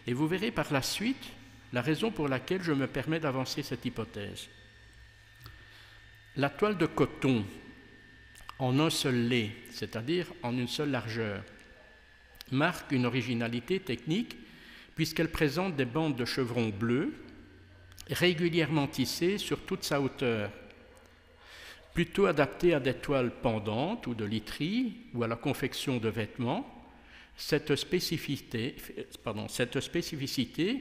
Et vous verrez par la suite la raison pour laquelle je me permets d'avancer cette hypothèse. La toile de coton en un seul lait, c'est-à-dire en une seule largeur, marque une originalité technique puisqu'elle présente des bandes de chevrons bleus régulièrement tissées sur toute sa hauteur, plutôt adaptée à des toiles pendantes ou de literie ou à la confection de vêtements. Cette spécificité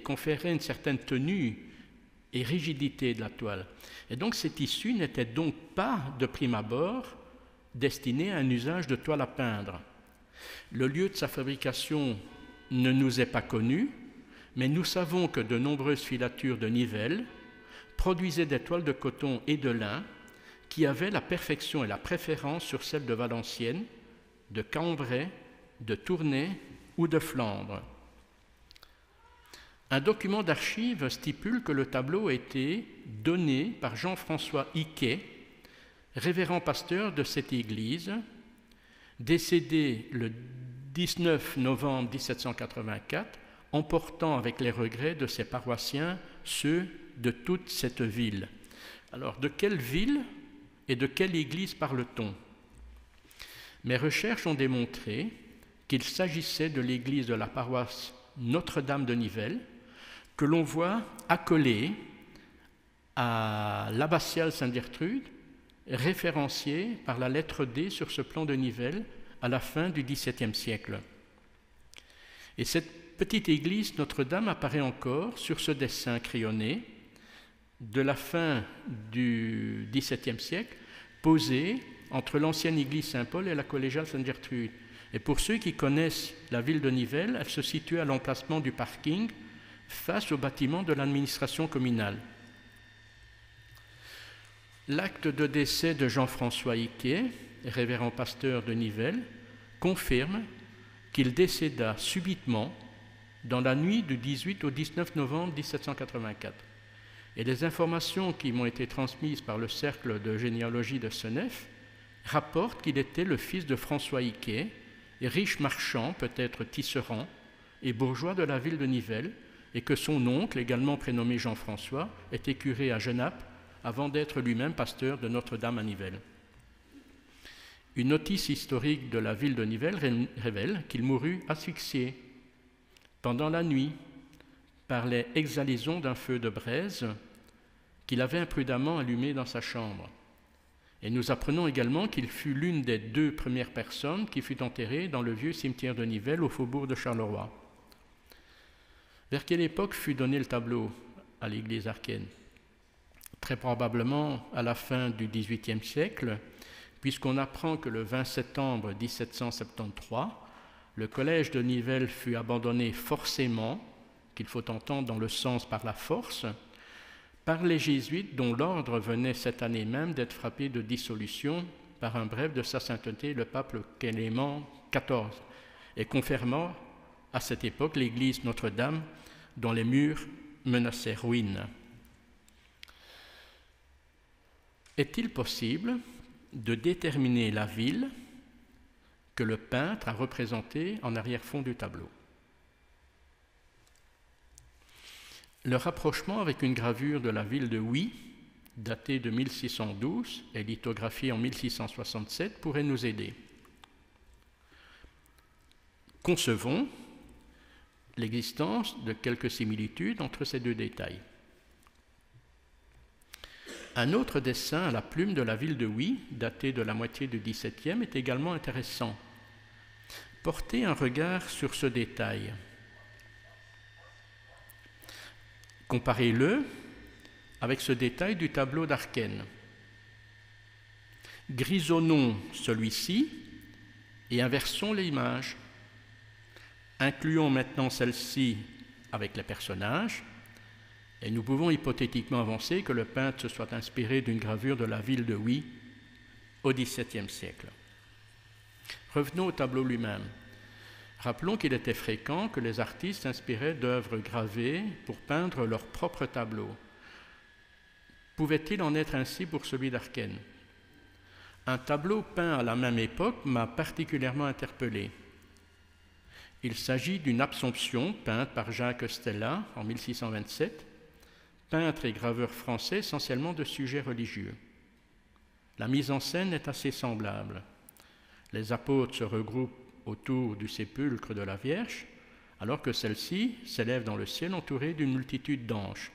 conférait une certaine tenue et rigidité de la toile. Et donc ces tissus n'étaient donc pas, de prime abord, destinés à un usage de toile à peindre. Le lieu de sa fabrication ne nous est pas connu, mais nous savons que de nombreuses filatures de Nivelles produisaient des toiles de coton et de lin qui avaient la perfection et la préférence sur celles de Valenciennes, de Cambrai, de Tournai ou de Flandre. Un document d'archives stipule que le tableau a été donné par Jean-François Iquet, révérend pasteur de cette église, décédé le 19 novembre 1784, emportant avec les regrets de ses paroissiens ceux de toute cette ville. Alors, de quelle ville et de quelle église parle-t-on? Mes recherches ont démontré qu'il s'agissait de l'église de la paroisse Notre-Dame de Nivelles, que l'on voit accolée à l'abbatiale Sainte-Gertrude, référenciée par la lettre D sur ce plan de Nivelles à la fin du XVIIe siècle. Et cette petite église Notre-Dame apparaît encore sur ce dessin crayonné de la fin du XVIIe siècle, posée entre l'ancienne église Saint-Paul et la collégiale Sainte-Gertrude. Et pour ceux qui connaissent la ville de Nivelles, elle se situe à l'emplacement du parking, face au bâtiment de l'administration communale. L'acte de décès de Jean-François Iquet, révérend pasteur de Nivelles, confirme qu'il décéda subitement dans la nuit du 18 au 19 novembre 1784. Et les informations qui m'ont été transmises par le cercle de généalogie de Senef rapportent qu'il était le fils de François Iquet, riche marchand, peut-être tisserand, et bourgeois de la ville de Nivelles, et que son oncle, également prénommé Jean-François, était curé à Genappe avant d'être lui-même pasteur de Notre-Dame à Nivelles. Une notice historique de la ville de Nivelles révèle qu'il mourut asphyxié pendant la nuit par les exhalaisons d'un feu de braise qu'il avait imprudemment allumé dans sa chambre. Et nous apprenons également qu'il fut l'une des 2 premières personnes qui fut enterrée dans le vieux cimetière de Nivelles au faubourg de Charleroi. Vers quelle époque fut donné le tableau à l'église arcaine? Très probablement à la fin du XVIIIe siècle, puisqu'on apprend que le 20 septembre 1773, le collège de Nivelles fut abandonné forcément, qu'il faut entendre dans le sens par la force, par les jésuites dont l'ordre venait cette année même d'être frappé de dissolution par un bref de sa sainteté le pape Clément XIV, et confirmant à cette époque l'église Notre-Dame dont les murs menaçaient ruine. Est-il possible de déterminer la ville que le peintre a représentée en arrière-fond du tableau? Le rapprochement avec une gravure de la ville de Huy, datée de 1612 et lithographiée en 1667, pourrait nous aider. Concevons l'existence de quelques similitudes entre ces 2 détails. Un autre dessin à la plume de la ville de Huy, daté de la moitié du XVIIe, est également intéressant. Portez un regard sur ce détail. Comparez-le avec ce détail du tableau d'Arquenne. Grisonnons celui-ci et inversons l'image. Incluons maintenant celle-ci avec les personnages Et nous pouvons hypothétiquement avancer que le peintre se soit inspiré d'une gravure de la ville de Huy au XVIIe siècle. Revenons au tableau lui-même. Rappelons qu'il était fréquent que les artistes s'inspiraient d'œuvres gravées pour peindre leurs propres tableaux. Pouvait-il en être ainsi pour celui d'Arken? Un tableau peint à la même époque m'a particulièrement interpellé. Il s'agit d'une Assomption peinte par Jacques Stella en 1627, peintre et graveur français essentiellement de sujets religieux. La mise en scène est assez semblable. Les apôtres se regroupent autour du sépulcre de la Vierge, alors que celle-ci s'élève dans le ciel entourée d'une multitude d'anges.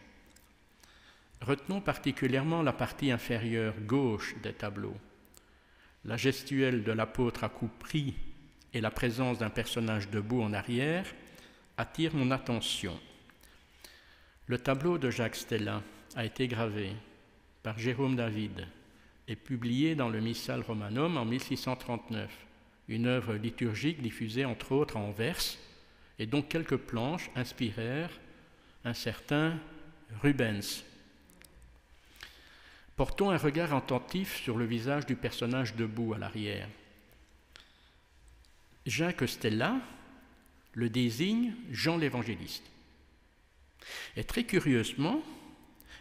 Retenons particulièrement la partie inférieure gauche des tableaux. La gestuelle de l'apôtre à cou pris et la présence d'un personnage debout en arrière attirent mon attention. Le tableau de Jacques Stella a été gravé par Jérôme David et publié dans le Missal Romanum en 1639, une œuvre liturgique diffusée entre autres à Anvers, et dont quelques planches inspirèrent un certain Rubens. Portons un regard attentif sur le visage du personnage debout à l'arrière. Jacques Stella le désigne Jean l'Évangéliste. Et très curieusement,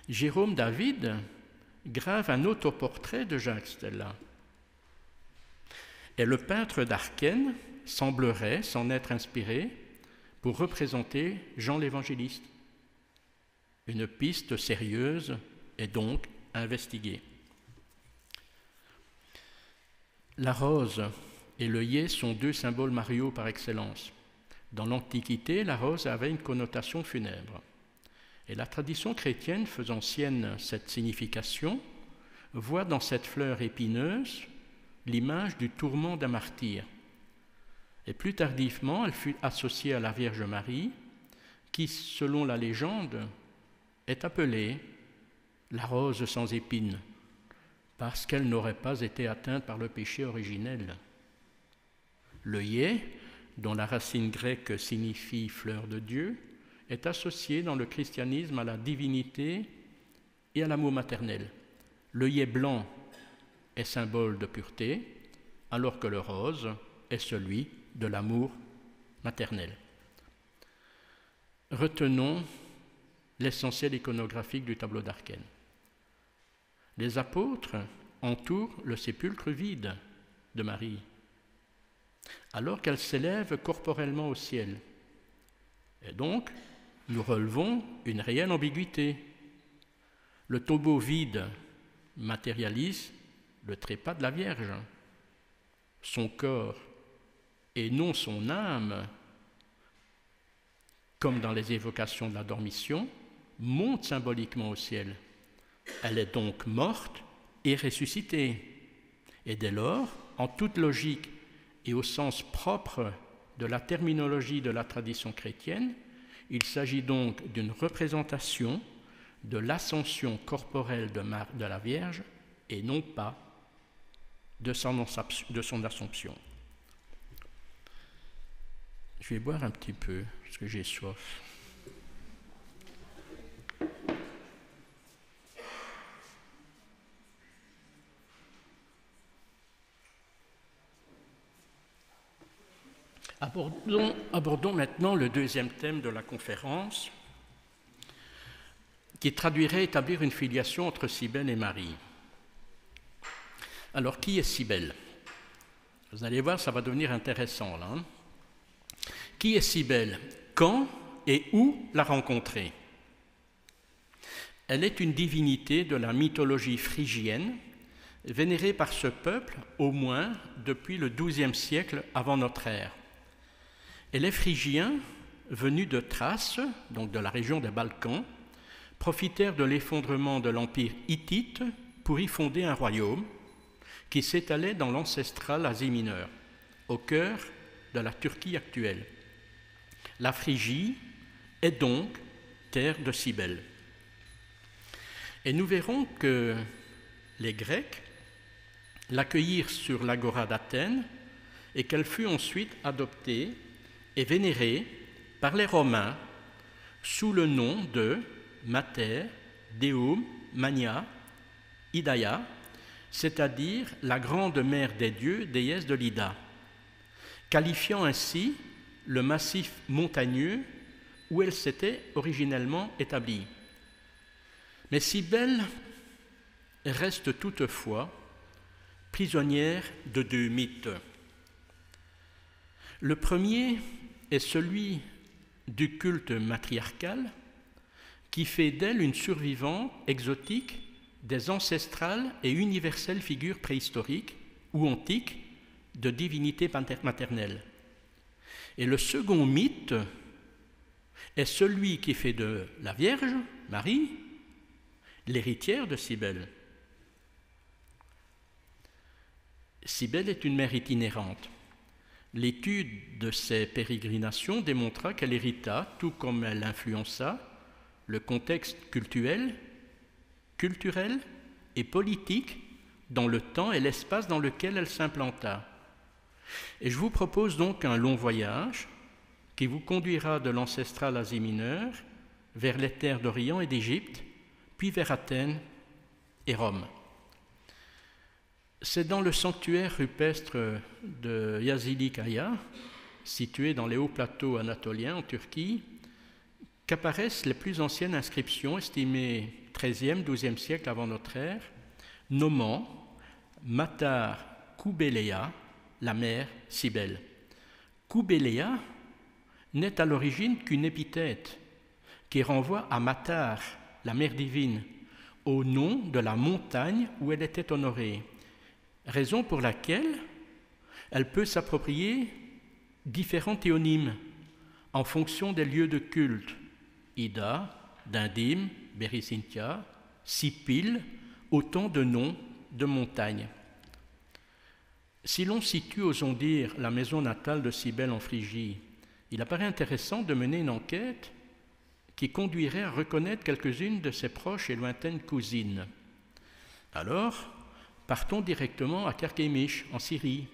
Jérôme David grave un autoportrait de Jacques Stella. Et le peintre d'Arken semblerait s'en être inspiré pour représenter Jean l'Évangéliste. Une piste sérieuse est donc investiguée. La rose et l'œillet sont deux symboles mariaux par excellence. Dans l'Antiquité, la rose avait une connotation funèbre. Et la tradition chrétienne faisant sienne cette signification voit dans cette fleur épineuse l'image du tourment d'un martyr. Et plus tardivement, elle fut associée à la Vierge Marie, qui, selon la légende, est appelée la rose sans épines, parce qu'elle n'aurait pas été atteinte par le péché originel. L'œillet, dont la racine grecque signifie fleur de Dieu, est associé dans le christianisme à la divinité et à l'amour maternel. L'œillet blanc est symbole de pureté, alors que le rose est celui de l'amour maternel. Retenons l'essentiel iconographique du tableau d'Arken. Les apôtres entourent le sépulcre vide de Marie, alors qu'elle s'élève corporellement au ciel. Et donc, nous relevons une réelle ambiguïté. Le tombeau vide matérialise le trépas de la Vierge. Son corps, et non son âme, comme dans les évocations de la dormition, monte symboliquement au ciel. Elle est donc morte et ressuscitée. Et dès lors, en toute logique et au sens propre de la terminologie de la tradition chrétienne, il s'agit donc d'une représentation de l'ascension corporelle de la Vierge et non pas de son assomption. Je vais boire un petit peu parce que j'ai soif. Abordons maintenant le deuxième thème de la conférence, qui traduirait établir une filiation entre Cybèle et Marie. Alors, qui est Cybèle? Vous allez voir, ça va devenir intéressant là. Qui est Cybèle? Quand et où la rencontrer? Elle est une divinité de la mythologie phrygienne, vénérée par ce peuple au moins depuis le XIIe siècle avant notre ère. Et les Phrygiens, venus de Thrace, donc de la région des Balkans, profitèrent de l'effondrement de l'empire hittite pour y fonder un royaume qui s'étalait dans l'ancestrale Asie mineure, au cœur de la Turquie actuelle. La Phrygie est donc terre de Cybèle. Et nous verrons que les Grecs l'accueillirent sur l'agora d'Athènes et qu'elle fut ensuite adoptée et vénérée par les Romains sous le nom de Mater, Deum, Mania, Hidaya, c'est-à-dire la grande mère des dieux, déesse de l'Ida, qualifiant ainsi le massif montagneux où elle s'était originellement établie. Mais Cybèle reste toutefois prisonnière de deux mythes. Le premier est celui du culte matriarcal qui fait d'elle une survivante exotique des ancestrales et universelles figures préhistoriques ou antiques de divinité maternelle. Et le second mythe est celui qui fait de la Vierge, Marie, l'héritière de Cybèle. Cybèle est une mère itinérante. L'étude de ses pérégrinations démontra qu'elle hérita, tout comme elle influença, le contexte culturel et politique dans le temps et l'espace dans lequel elle s'implanta. Et je vous propose donc un long voyage qui vous conduira de l'ancestrale Asie mineure vers les terres d'Orient et d'Égypte, puis vers Athènes et Rome. C'est dans le sanctuaire rupestre de Yazili-Kaya, situé dans les hauts plateaux anatoliens en Turquie, qu'apparaissent les plus anciennes inscriptions estimées 13e, 12e siècle avant notre ère, nommant Matar Koubéléa, la mère Cybèle. Koubéléa n'est à l'origine qu'une épithète qui renvoie à Matar, la mère divine, au nom de la montagne où elle était honorée, raison pour laquelle elle peut s'approprier différents théonymes en fonction des lieux de culte, Ida, Dindim, Bericintia, Sipil, autant de noms de montagnes. Si l'on situe, osons dire, la maison natale de Cybèle en Phrygie, il apparaît intéressant de mener une enquête qui conduirait à reconnaître quelques-unes de ses proches et lointaines cousines. Alors, partons directement à Carchemish, en Syrie.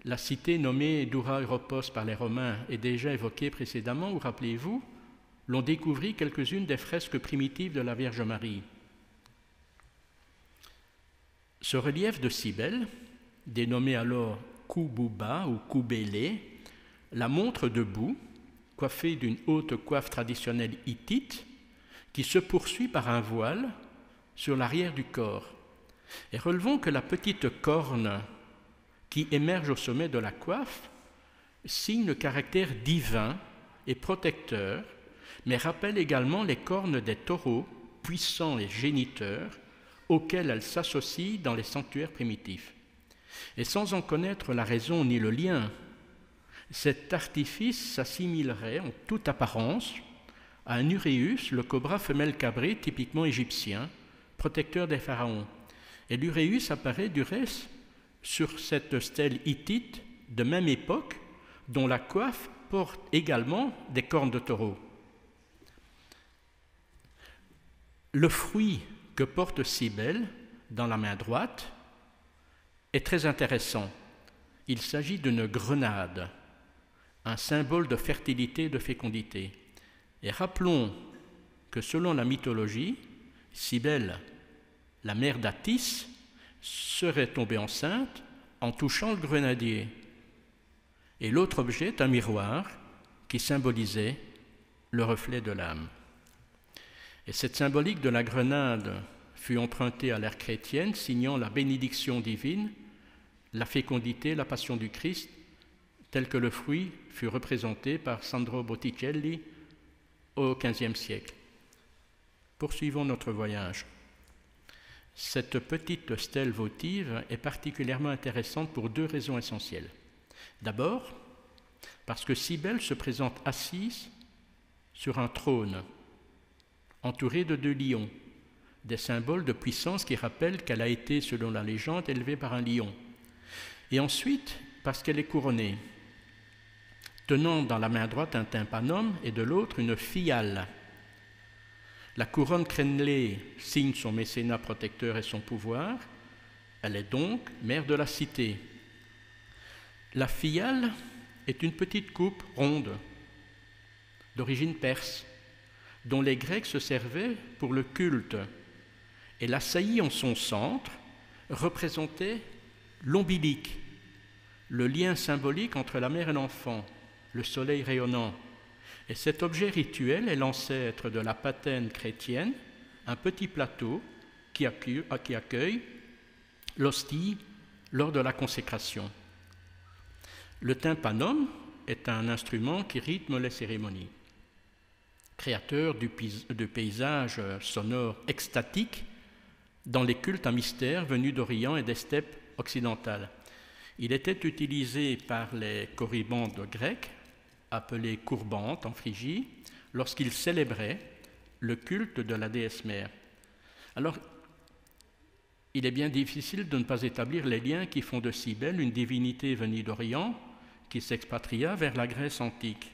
La cité nommée Dura Europos par les Romains est déjà évoquée précédemment, où, rappelez-vous, l'on découvrit quelques-unes des fresques primitives de la Vierge Marie. Ce relief de Cybèle, dénommé alors Koubouba ou Koubélé, la montre debout, coiffée d'une haute coiffe traditionnelle hittite, qui se poursuit par un voile sur l'arrière du corps. Et relevons que la petite corne qui émerge au sommet de la coiffe signe le caractère divin et protecteur, mais rappelle également les cornes des taureaux, puissants et géniteurs, auxquels elle s'associe dans les sanctuaires primitifs. Et sans en connaître la raison ni le lien, cet artifice s'assimilerait en toute apparence à un uréus, le cobra femelle cabré typiquement égyptien, protecteur des pharaons. Et l'uréus apparaît du reste sur cette stèle hittite de même époque, dont la coiffe porte également des cornes de taureau. Le fruit que porte Cybèle dans la main droite est très intéressant. Il s'agit d'une grenade, un symbole de fertilité et de fécondité. Et rappelons que selon la mythologie, Cybèle, la mère d'Attis, serait tombée enceinte en touchant le grenadier. Et l'autre objet est un miroir qui symbolisait le reflet de l'âme. Et cette symbolique de la grenade fut empruntée à l'ère chrétienne, signant la bénédiction divine, la fécondité, la passion du Christ, tel que le fruit fut représenté par Sandro Botticelli au XVe siècle. Poursuivons notre voyage. Cette petite stèle votive est particulièrement intéressante pour deux raisons essentielles. D'abord, parce que Cybèle se présente assise sur un trône, entourée de deux lions, des symboles de puissance qui rappellent qu'elle a été, selon la légende, élevée par un lion. Et ensuite, parce qu'elle est couronnée, tenant dans la main droite un tympanum et de l'autre une fiale. La couronne crénelée signe son mécénat protecteur et son pouvoir. Elle est donc mère de la cité. La fiale est une petite coupe ronde, d'origine perse, dont les Grecs se servaient pour le culte. Et la saillie en son centre représentait l'ombilique, le lien symbolique entre la mère et l'enfant, le soleil rayonnant. Et cet objet rituel est l'ancêtre de la patène chrétienne, un petit plateau qui accueille l'hostie lors de la consécration. Le tympanum est un instrument qui rythme les cérémonies. Créateur de paysages sonores extatiques dans les cultes à mystère venus d'Orient et des steppes occidentales. Il était utilisé par les corybantes grecs, appelées courbantes en Phrygie, lorsqu'ils célébraient le culte de la déesse mère. Alors, il est bien difficile de ne pas établir les liens qui font de Cybèle une divinité venue d'Orient qui s'expatria vers la Grèce antique.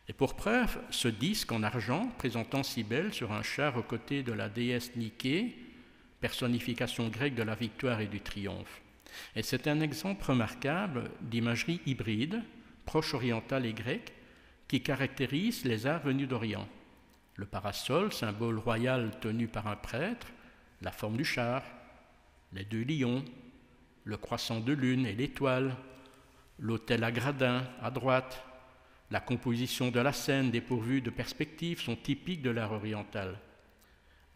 Et pour preuve, ce disque en argent présentant Cybèle sur un char aux côtés de la déesse Niké, personnification grecque de la victoire et du triomphe. Et c'est un exemple remarquable d'imagerie hybride, proche orientale et grecque, qui caractérise les arts venus d'Orient. Le parasol, symbole royal tenu par un prêtre, la forme du char, les deux lions, le croissant de lune et l'étoile, l'autel à gradins à droite, la composition de la scène dépourvue de perspective sont typiques de l'art oriental.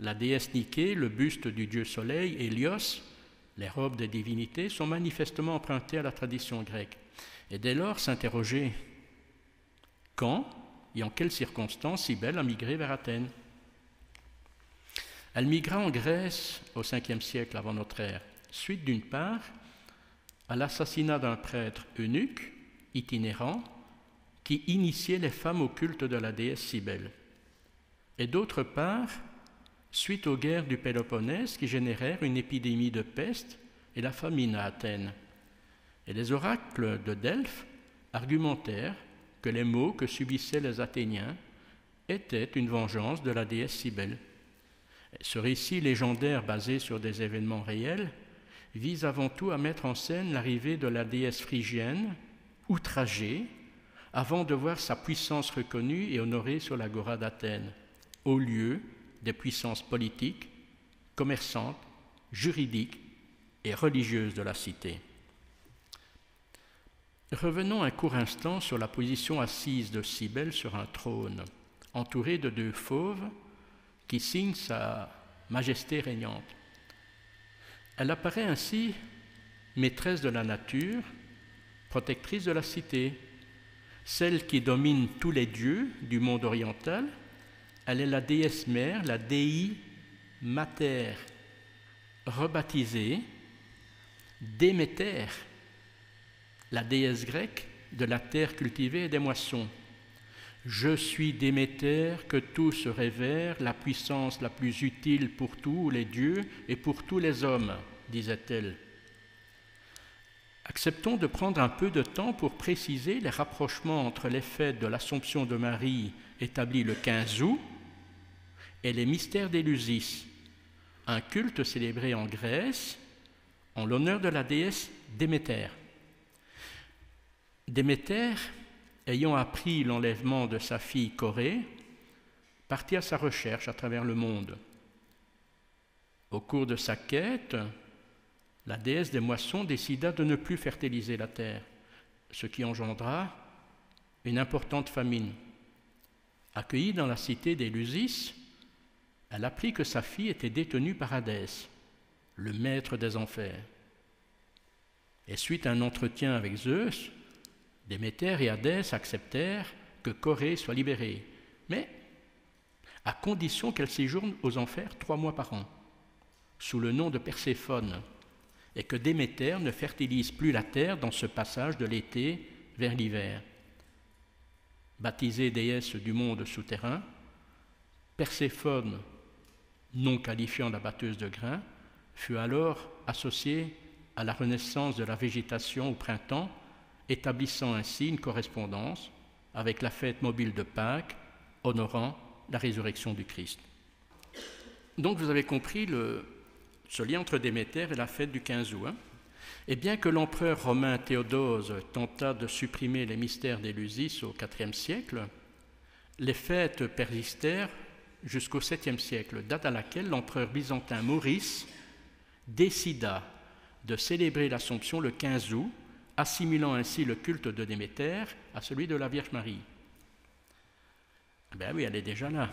La déesse Niké, le buste du dieu soleil, Hélios, les robes des divinités sont manifestement empruntées à la tradition grecque. Et dès lors s'interroger quand et en quelles circonstances Cybèle a migré vers Athènes. Elle migra en Grèce au 5e siècle avant notre ère, suite d'une part à l'assassinat d'un prêtre eunuque itinérant qui initiait les femmes au culte de la déesse Cybèle, et d'autre part suite aux guerres du Péloponnèse qui générèrent une épidémie de peste et la famine à Athènes. Et les oracles de Delphes argumentèrent que les maux que subissaient les Athéniens étaient une vengeance de la déesse Cybèle. Ce récit légendaire basé sur des événements réels vise avant tout à mettre en scène l'arrivée de la déesse phrygienne, outragée, avant de voir sa puissance reconnue et honorée sur l'agora d'Athènes, au lieu des puissances politiques, commerçantes, juridiques et religieuses de la cité. Revenons un court instant sur la position assise de Cybèle sur un trône, entourée de deux fauves qui signent sa majesté régnante. Elle apparaît ainsi maîtresse de la nature, protectrice de la cité, celle qui domine tous les dieux du monde oriental. Elle est la déesse mère, la déi mater, rebaptisée Déméter, la déesse grecque de la terre cultivée et des moissons. Je suis Déméter, que tout se révère, la puissance la plus utile pour tous les dieux et pour tous les hommes, disait-elle. Acceptons de prendre un peu de temps pour préciser les rapprochements entre les fêtes de l'Assomption de Marie, établie le 15 août, et les mystères d'Éleusis, un culte célébré en Grèce en l'honneur de la déesse Déméter. Déméter, ayant appris l'enlèvement de sa fille Corée, partit à sa recherche à travers le monde. Au cours de sa quête, la déesse des moissons décida de ne plus fertiliser la terre, ce qui engendra une importante famine. Accueillie dans la cité d'Éleusis, elle apprit que sa fille était détenue par Hadès, le maître des enfers. Et suite à un entretien avec Zeus, Déméter et Hadès acceptèrent que Corée soit libérée, mais à condition qu'elle séjourne aux enfers 3 mois par an, sous le nom de Perséphone, et que Déméter ne fertilise plus la terre dans ce passage de l'été vers l'hiver. Baptisée déesse du monde souterrain, Perséphone, non qualifiant la batteuse de grains, fut alors associée à la renaissance de la végétation au printemps, établissant ainsi une correspondance avec la fête mobile de Pâques, honorant la résurrection du Christ. Donc vous avez compris ce lien entre Déméter et la fête du 15 août. Et bien que l'empereur romain Théodose tenta de supprimer les mystères d'Éleusis au IVe siècle, Les fêtes persistèrent jusqu'au 7e siècle, date à laquelle l'empereur byzantin Maurice décida de célébrer l'Assomption le 15 août, assimilant ainsi le culte de Déméter à celui de la Vierge Marie. Ben oui, elle est déjà là,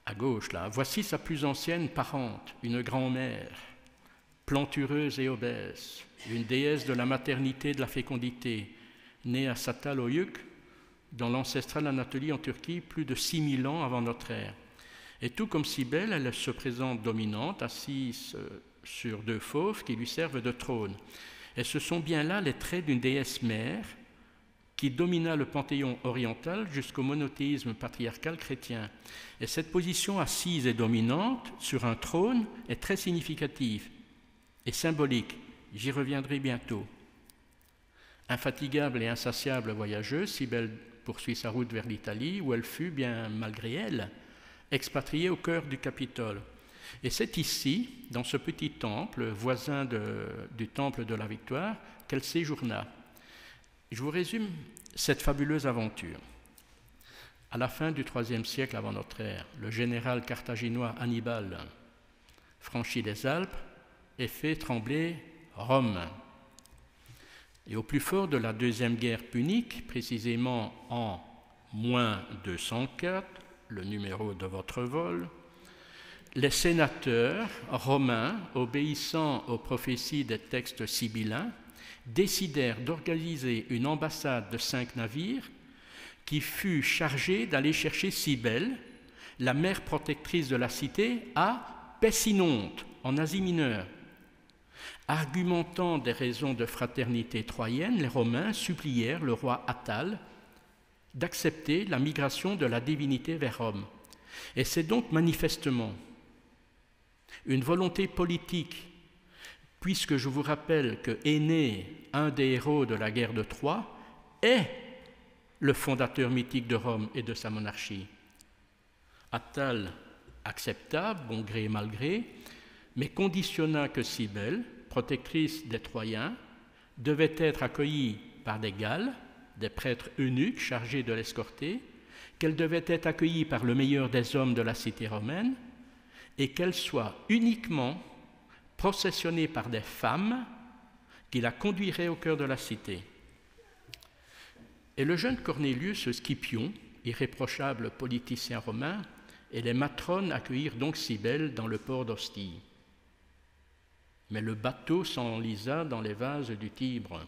à gauche là. Voici sa plus ancienne parente, une grand-mère, plantureuse et obèse, une déesse de la maternité et de la fécondité, née à Çatalhöyük, dans l'ancestrale Anatolie en Turquie, plus de 6000 ans avant notre ère. Et tout comme Cybèle, elle se présente dominante, assise sur 2 fauves qui lui servent de trône. Et ce sont bien là les traits d'une déesse mère qui domina le panthéon oriental jusqu'au monothéisme patriarcal chrétien. Et cette position assise et dominante sur un trône est très significative et symbolique. J'y reviendrai bientôt. Infatigable et insatiable voyageuse, Cybèle poursuit sa route vers l'Italie, où elle fut, bien malgré elle, expatriée au cœur du Capitole. Et c'est ici, dans ce petit temple, voisin du temple de la Victoire, qu'elle séjourna. Je vous résume cette fabuleuse aventure. À la fin du IIIe siècle avant notre ère, le général carthaginois Hannibal franchit les Alpes et fait trembler Rome. Et au plus fort de la Deuxième Guerre punique, précisément en -204, le numéro de votre vol, les sénateurs romains, obéissant aux prophéties des textes sibyllins, décidèrent d'organiser une ambassade de 5 navires qui fut chargée d'aller chercher Cybèle, la mère protectrice de la cité, à Pessinonte, en Asie mineure. Argumentant des raisons de fraternité troyenne, les Romains supplièrent le roi Attale d'accepter la migration de la divinité vers Rome. Et c'est donc manifestement une volonté politique, puisque je vous rappelle que Énée, un des héros de la guerre de Troie, est le fondateur mythique de Rome et de sa monarchie. Attale accepta, bon gré mal gré, mais conditionna que Cybèle, protectrice des Troyens, devait être accueillie par des Galles, des prêtres eunuques chargés de l'escorter, qu'elle devait être accueillie par le meilleur des hommes de la cité romaine, et qu'elle soit uniquement processionnée par des femmes qui la conduiraient au cœur de la cité. Et le jeune Cornélius Scipion, irréprochable politicien romain, et les matrones accueillirent donc Cybèle dans le port d'Ostie. Mais le bateau s'enlisa dans les vases du Tibre.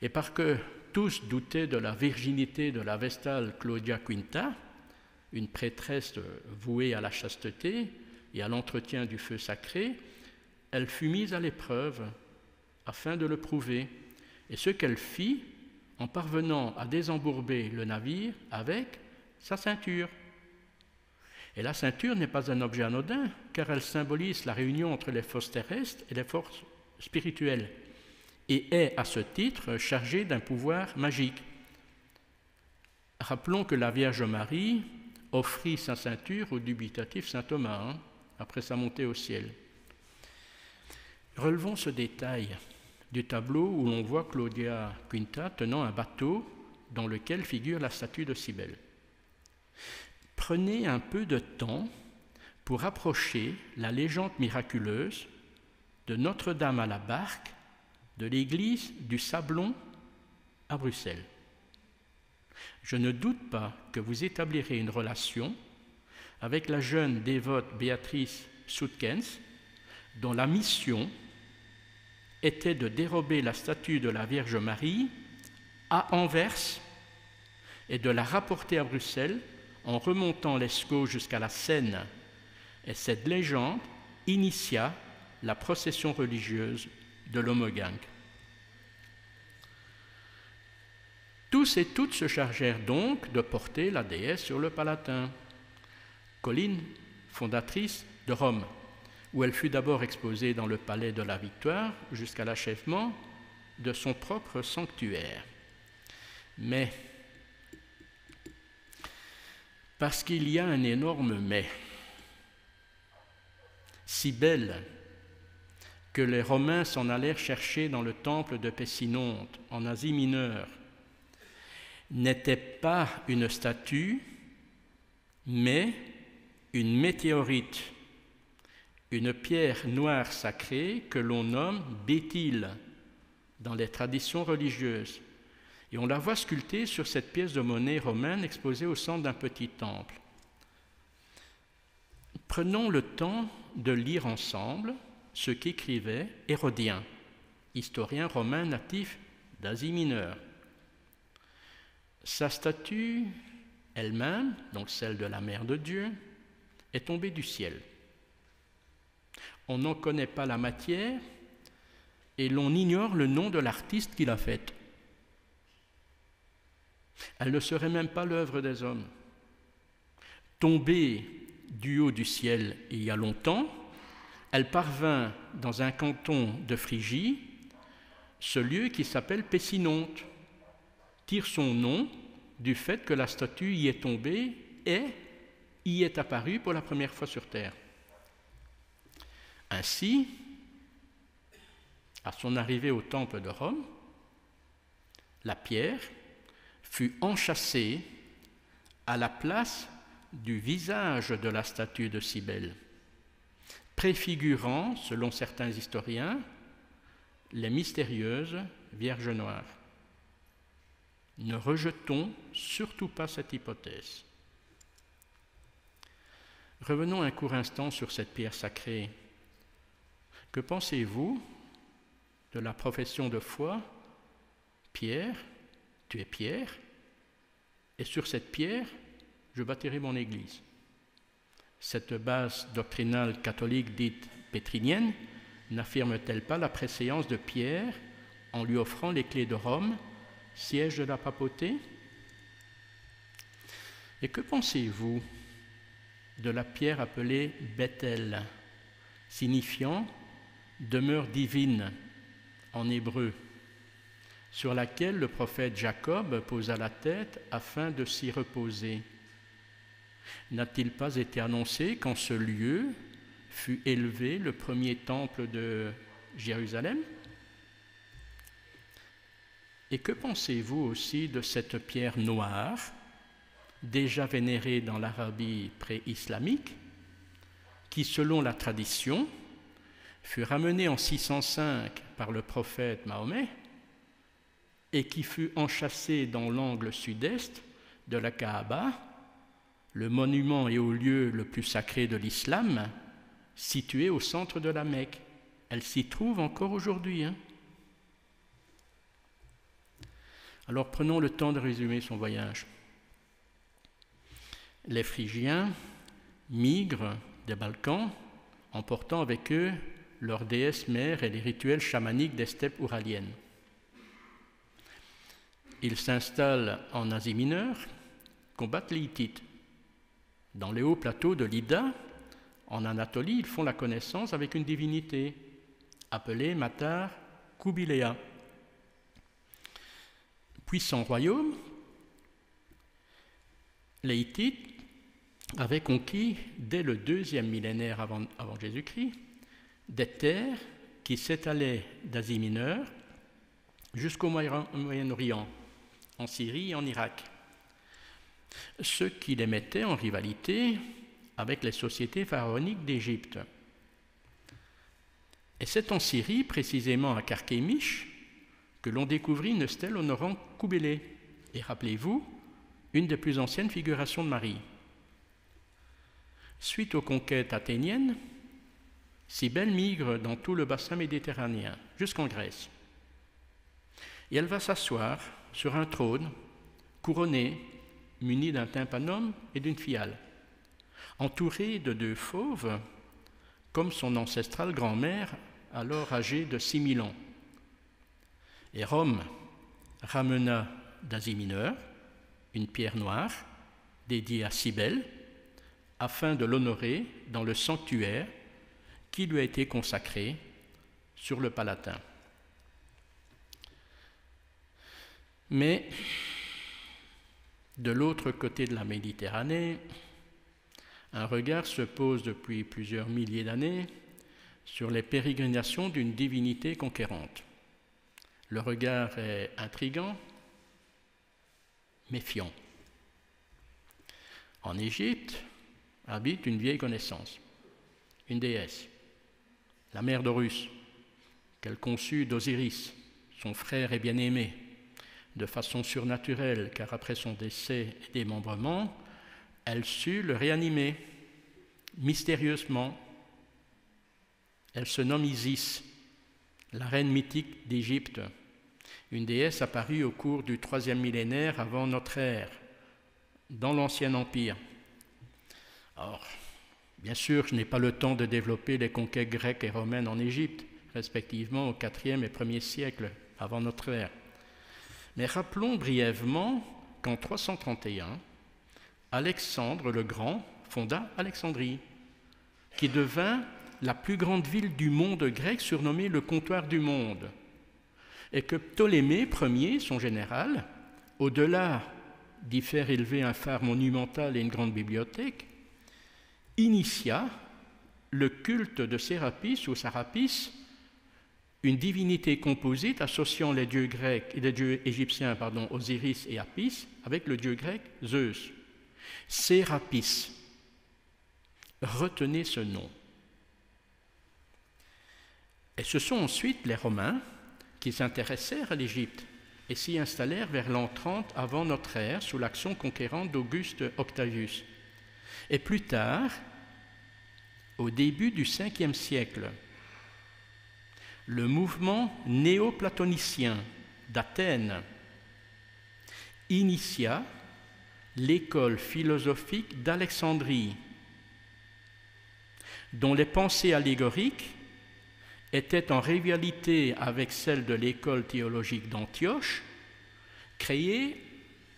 Et parce que tous doutaient de la virginité de la Vestale Claudia Quinta, une prêtresse vouée à la chasteté et à l'entretien du feu sacré, elle fut mise à l'épreuve afin de le prouver. Et ce qu'elle fit en parvenant à désembourber le navire avec sa ceinture. Et la ceinture n'est pas un objet anodin, car elle symbolise la réunion entre les forces terrestres et les forces spirituelles, et est à ce titre chargée d'un pouvoir magique. Rappelons que la Vierge Marie offrit sa ceinture au dubitatif saint Thomas, après sa montée au ciel. Relevons ce détail du tableau où l'on voit Claudia Quinta tenant un bateau dans lequel figure la statue de Cybèle. Prenez un peu de temps pour approcher la légende miraculeuse de Notre-Dame à la Barque de l'église du Sablon à Bruxelles. Je ne doute pas que vous établirez une relation avec la jeune dévote Béatrice Soetkens, dont la mission était de dérober la statue de la Vierge Marie à Anvers et de la rapporter à Bruxelles en remontant l'Escaut jusqu'à la Seine. Et cette légende initia la procession religieuse de l'Homogang. Tous et toutes se chargèrent donc de porter la déesse sur le Palatin, colline fondatrice de Rome, où elle fut d'abord exposée dans le palais de la Victoire jusqu'à l'achèvement de son propre sanctuaire. Mais, parce qu'il y a un énorme mais, Cybèle, que les Romains s'en allèrent chercher dans le temple de Pessinonte, en Asie mineure, n'était pas une statue, mais une météorite, une pierre noire sacrée que l'on nomme Béthyle dans les traditions religieuses. Et on la voit sculptée sur cette pièce de monnaie romaine exposée au centre d'un petit temple. Prenons le temps de lire ensemble ce qu'écrivait Hérodien, historien romain natif d'Asie mineure. Sa statue elle-même, donc celle de la Mère de Dieu, est tombée du ciel. On n'en connaît pas la matière et l'on ignore le nom de l'artiste qui l'a faite. Elle ne serait même pas l'œuvre des hommes. Tombée du haut du ciel il y a longtemps, elle parvint dans un canton de Phrygie, ce lieu qui s'appelle Pessinonte, tire son nom du fait que la statue y est tombée et y est apparue pour la première fois sur terre. Ainsi, à son arrivée au temple de Rome, la pierre fut enchâssée à la place du visage de la statue de Cybèle, préfigurant, selon certains historiens, les mystérieuses Vierges noires. Ne rejetons surtout pas cette hypothèse. Revenons un court instant sur cette pierre sacrée. Que pensez-vous de la profession de foi? Pierre, tu es Pierre, et sur cette pierre, je bâtirai mon Église. Cette base doctrinale catholique dite pétrinienne n'affirme-t-elle pas la préséance de Pierre en lui offrant les clés de Rome, siège de la papauté? Et que pensez-vous de la pierre appelée Bethel, signifiant demeure divine en hébreu, sur laquelle le prophète Jacob posa la tête afin de s'y reposer? N'a-t-il pas été annoncé qu'en ce lieu fut élevé le premier temple de Jérusalem? Et que pensez-vous aussi de cette pierre noire, déjà vénérée dans l'Arabie pré-islamique, qui, selon la tradition, fut ramenée en 605 par le prophète Mahomet et qui fut enchâssée dans l'angle sud-est de la Kaaba, le monument et haut lieu le plus sacré de l'islam, situé au centre de la Mecque. Elle s'y trouve encore aujourd'hui. Alors prenons le temps de résumer son voyage. Les Phrygiens migrent des Balkans, emportant avec eux leur déesse mère et les rituels chamaniques des steppes ouraliennes. Ils s'installent en Asie mineure, combattent les Hittites. Dans les hauts plateaux de l'Ida, en Anatolie, ils font la connaissance avec une divinité appelée Matar Kubilea. Puissant royaume, les Hittites avaient conquis dès le 2e millénaire avant Jésus-Christ des terres qui s'étalaient d'Asie mineure jusqu'au Moyen-Orient, en Syrie et en Irak, ce qui les mettait en rivalité avec les sociétés pharaoniques d'Égypte. Et c'est en Syrie, précisément à Carchemish, que l'on découvrit une stèle honorant Koubélé, et rappelez-vous, une des plus anciennes figurations de Marie. Suite aux conquêtes athéniennes, Cybèle migre dans tout le bassin méditerranéen, jusqu'en Grèce. Et elle va s'asseoir sur un trône couronné, muni d'un tympanum et d'une fiale, entourée de 2 fauves, comme son ancestrale grand-mère, alors âgée de 6000 ans. Et Rome ramena d'Asie mineure une pierre noire dédiée à Cybèle, afin de l'honorer dans le sanctuaire qui lui a été consacré sur le Palatin. Mais de l'autre côté de la Méditerranée, un regard se pose depuis plusieurs milliers d'années sur les pérégrinations d'une divinité conquérante. Le regard est intrigant, méfiant. En Égypte habite une vieille connaissance, une déesse, la mère d'Horus, qu'elle conçut d'Osiris, son frère et bien-aimé, de façon surnaturelle, car après son décès et démembrement, elle sut le réanimer mystérieusement. Elle se nomme Isis, la reine mythique d'Égypte, une déesse apparue au cours du 3e millénaire avant notre ère, dans l'Ancien Empire. Alors, bien sûr, je n'ai pas le temps de développer les conquêtes grecques et romaines en Égypte, respectivement au 4e et 1er siècle avant notre ère. Mais rappelons brièvement qu'en 331, Alexandre le Grand fonda Alexandrie, qui devint la plus grande ville du monde grec, surnommée le comptoir du monde, et que Ptolémée Ier, son général, au-delà d'y faire élever un phare monumental et une grande bibliothèque, initia le culte de Sérapis ou Sarapis, une divinité composite associant les dieux égyptiens, Osiris et Apis, avec le dieu grec Zeus. Sérapis. Retenez ce nom. Et ce sont ensuite les Romains qui s'intéressèrent à l'Égypte et s'y installèrent vers l'an 30 avant notre ère sous l'action conquérante d'Auguste Octavius. Et plus tard, au début du 5e siècle, le mouvement néoplatonicien d'Athènes initia l'école philosophique d'Alexandrie, dont les pensées allégoriques étaient en rivalité avec celles de l'école théologique d'Antioche, créée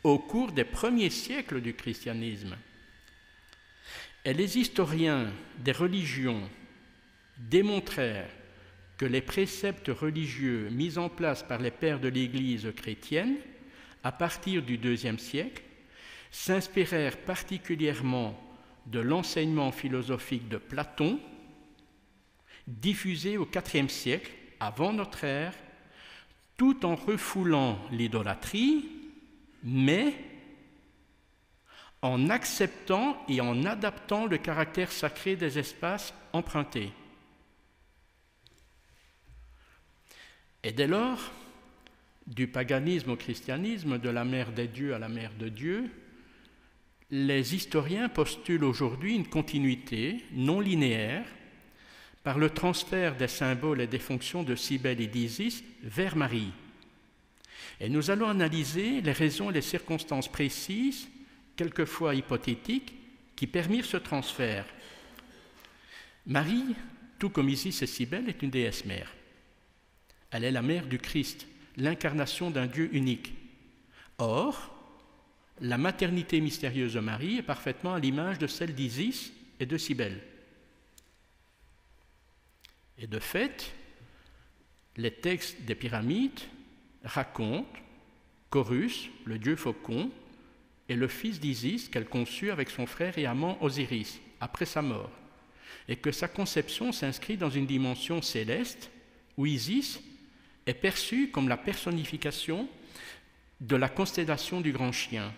au cours des premiers siècles du christianisme. Et les historiens des religions démontrèrent que les préceptes religieux mis en place par les pères de l'Église chrétienne à partir du IIe siècle s'inspirèrent particulièrement de l'enseignement philosophique de Platon, diffusé au IVe siècle avant notre ère, tout en refoulant l'idolâtrie, mais en acceptant et en adaptant le caractère sacré des espaces empruntés. Et dès lors, du paganisme au christianisme, de la mère des dieux à la mère de Dieu, les historiens postulent aujourd'hui une continuité non linéaire par le transfert des symboles et des fonctions de Cybèle et d'Isis vers Marie. Et nous allons analyser les raisons et les circonstances précises, quelquefois hypothétiques, qui permirent ce transfert. Marie, tout comme Isis et Cybèle, est une déesse mère. Elle est la mère du Christ, l'incarnation d'un Dieu unique. Or, la maternité mystérieuse de Marie est parfaitement à l'image de celle d'Isis et de Cybèle. Et de fait, les textes des pyramides racontent qu'Horus, le dieu faucon, est le fils d'Isis qu'elle conçut avec son frère et amant Osiris, après sa mort, et que sa conception s'inscrit dans une dimension céleste où Isis est perçue comme la personnification de la constellation du Grand Chien,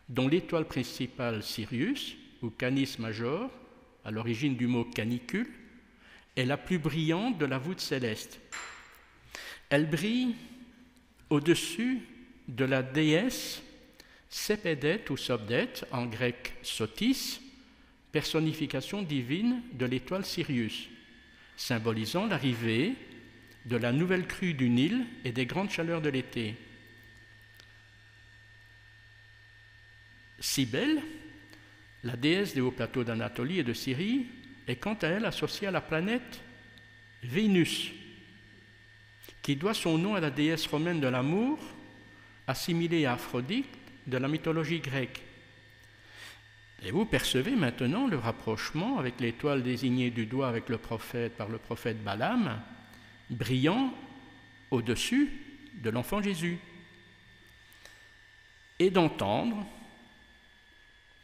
dont l'étoile principale Sirius, ou Canis Major, à l'origine du mot canicule, est la plus brillante de la voûte céleste. Elle brille au-dessus de la déesse Sépédète ou Sobdète, en grec Sotis, personnification divine de l'étoile Sirius, symbolisant l'arrivée de la nouvelle crue du Nil et des grandes chaleurs de l'été. Cybèle, la déesse des hauts plateaux d'Anatolie et de Syrie, est quant à elle associée à la planète Vénus, qui doit son nom à la déesse romaine de l'amour, assimilée à Aphrodite de la mythologie grecque. Et vous percevez maintenant le rapprochement avec l'étoile désignée du doigt avec le prophète, par le prophète Balaam, brillant au-dessus de l'enfant Jésus. Et d'entendre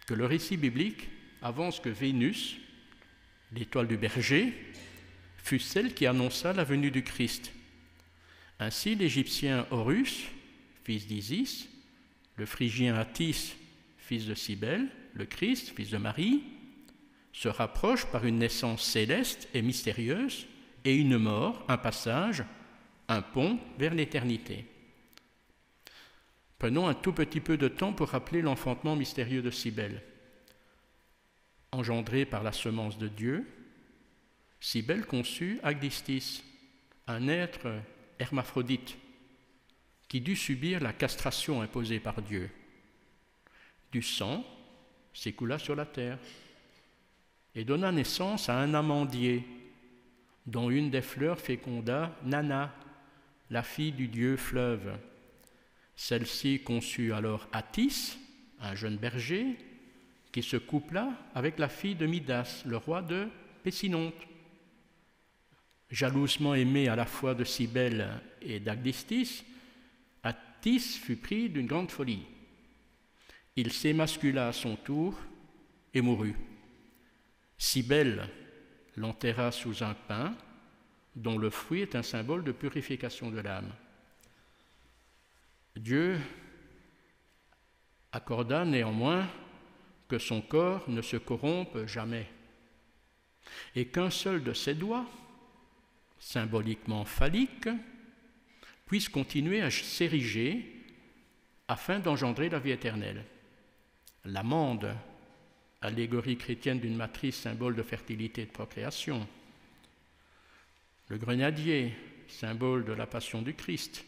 que le récit biblique avance que Vénus, l'étoile du berger, fut celle qui annonça la venue du Christ. Ainsi, l'Égyptien Horus, fils d'Isis, le Phrygien Attis, fils de Cybèle, le Christ, fils de Marie, se rapproche par une naissance céleste et mystérieuse et une mort, un passage, un pont vers l'éternité. Prenons un tout petit peu de temps pour rappeler l'enfantement mystérieux de Cybèle. Engendrée par la semence de Dieu, Cybèle conçut Agdistis, un être hermaphrodite qui dut subir la castration imposée par Dieu. Du sang s'écoula sur la terre et donna naissance à un amandier, dont une des fleurs féconda Nana, la fille du dieu fleuve. Celle-ci conçut alors Attis, un jeune berger, qui se coupla avec la fille de Midas, le roi de Pessinonte. Jalousement aimé à la fois de Cybèle et d'Agdistis, Attis fut pris d'une grande folie. Il s'émascula à son tour et mourut. Cybèle l'enterra sous un pin dont le fruit est un symbole de purification de l'âme. Dieu accorda néanmoins que son corps ne se corrompe jamais et qu'un seul de ses doigts, symboliquement phallique, puisse continuer à s'ériger afin d'engendrer la vie éternelle. L'amande, allégorie chrétienne d'une matrice, symbole de fertilité et de procréation. Le grenadier, symbole de la passion du Christ.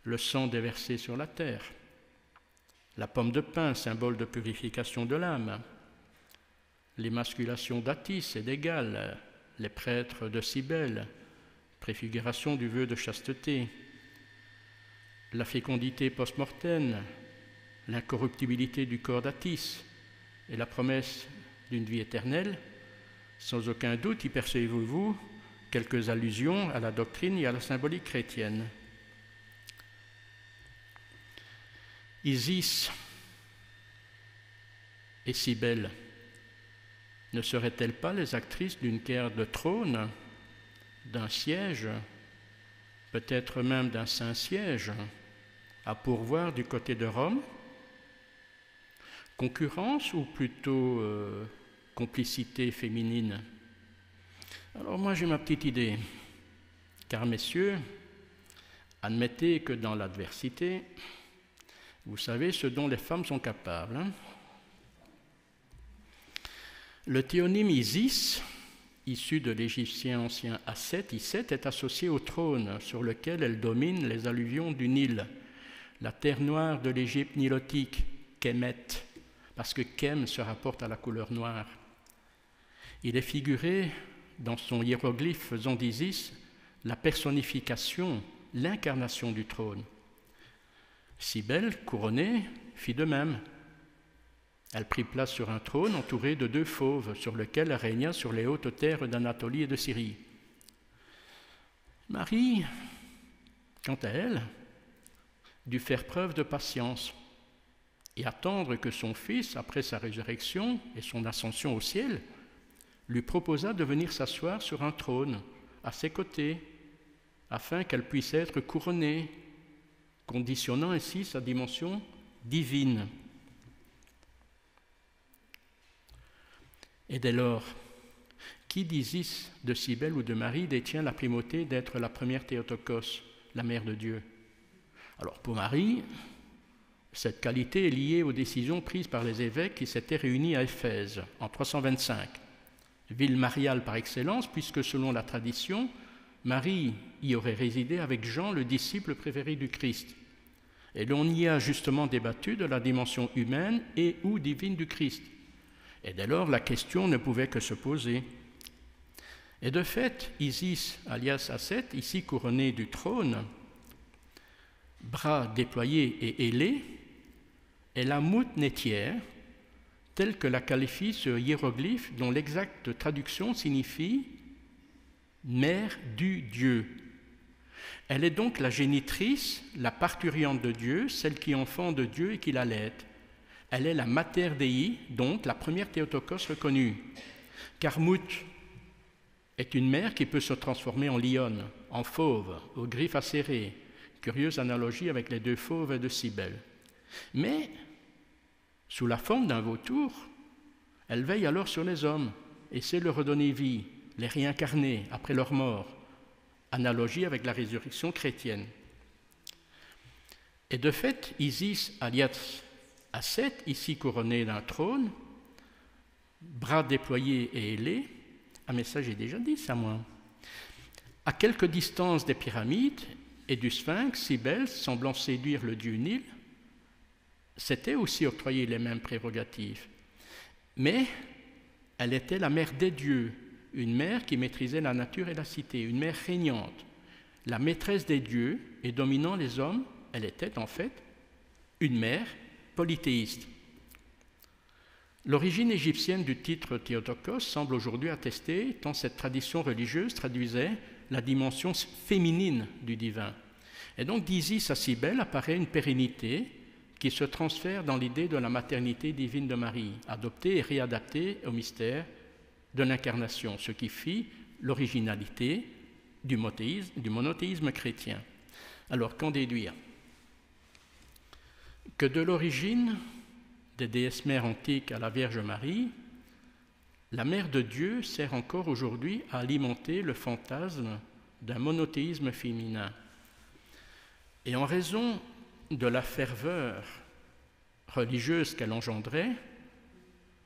Le sang déversé sur la terre. La pomme de pin, symbole de purification de l'âme. L'émasculation d'Attis et d'Égale, les prêtres de Cybèle, préfiguration du vœu de chasteté. La fécondité post-mortenne, l'incorruptibilité du corps d'Attis et la promesse d'une vie éternelle, sans aucun doute y percevez-vous quelques allusions à la doctrine et à la symbolique chrétienne. Isis et Cybèle ne seraient-elles pas les actrices d'une guerre de trône, d'un siège, peut-être même d'un saint siège, à pourvoir du côté de Rome? Concurrence ou plutôt complicité féminine? Alors moi j'ai ma petite idée, car messieurs, admettez que dans l'adversité, vous savez ce dont les femmes sont capables. Le théonyme Isis, issu de l'égyptien ancien Aset, Iset, est associé au trône sur lequel elle domine les alluvions du Nil, la terre noire de l'Égypte nilotique, Kemet, parce que Kem se rapporte à la couleur noire. Il est figuré dans son hiéroglyphe faisant d'Isis la personnification, l'incarnation du trône. Cybèle, couronnée, fit de même. Elle prit place sur un trône entouré de 2 fauves, sur lequel elle régna sur les hautes terres d'Anatolie et de Syrie. Marie, quant à elle, dut faire preuve de patience et attendre que son fils, après sa résurrection et son ascension au ciel, lui proposa de venir s'asseoir sur un trône à ses côtés, afin qu'elle puisse être couronnée, conditionnant ainsi sa dimension divine. Et dès lors, qui d'Isis, de Cybèle ou de Marie détient la primauté d'être la première Théotokos, la mère de Dieu? Alors pour Marie, cette qualité est liée aux décisions prises par les évêques qui s'étaient réunis à Éphèse en 325, ville mariale par excellence, puisque selon la tradition, Marie y aurait résidé avec Jean, le disciple préféré du Christ. Et l'on y a justement débattu de la dimension humaine et ou divine du Christ. Et dès lors, la question ne pouvait que se poser. Et de fait, Isis, alias Aset, ici couronnée du trône, bras déployés et ailés, est la moute laitière, telle que la qualifie ce hiéroglyphe dont l'exacte traduction signifie « mère du Dieu ». Elle est donc la génitrice, la parturiente de Dieu, celle qui enfante de Dieu et qui l'allaite. Elle est la Mater Dei, donc la première Théotokos reconnue. Car Mout est une mère qui peut se transformer en lionne, en fauve, aux griffes acérées. Curieuse analogie avec les 2 fauves de Cybèle. Mais sous la forme d'un vautour, elle veille alors sur les hommes, essaie de leur redonner vie, les réincarner après leur mort, analogie avec la résurrection chrétienne. Et de fait, Isis alias Asset, ici couronnée d'un trône, bras déployés et ailés, ah mais ça j'ai déjà dit ça moi, à quelque distance des pyramides et du sphinx, Cybèle, semblant séduire le dieu Nil, s'était aussi octroyé les mêmes prérogatives. Mais elle était la mère des dieux, une mère qui maîtrisait la nature et la cité, une mère régnante, la maîtresse des dieux et dominant les hommes. Elle était en fait une mère polythéiste. L'origine égyptienne du titre Théotokos semble aujourd'hui attestée tant cette tradition religieuse traduisait la dimension féminine du divin. Et donc d'Isis à Cybèle apparaît une pérennité qui se transfère dans l'idée de la maternité divine de Marie, adoptée et réadaptée au mystère de l'incarnation, ce qui fit l'originalité du monothéisme chrétien. Alors, qu'en déduire? Que de l'origine des déesses mères antiques à la Vierge Marie, la Mère de Dieu sert encore aujourd'hui à alimenter le fantasme d'un monothéisme féminin. Et en raison de la ferveur religieuse qu'elle engendrait,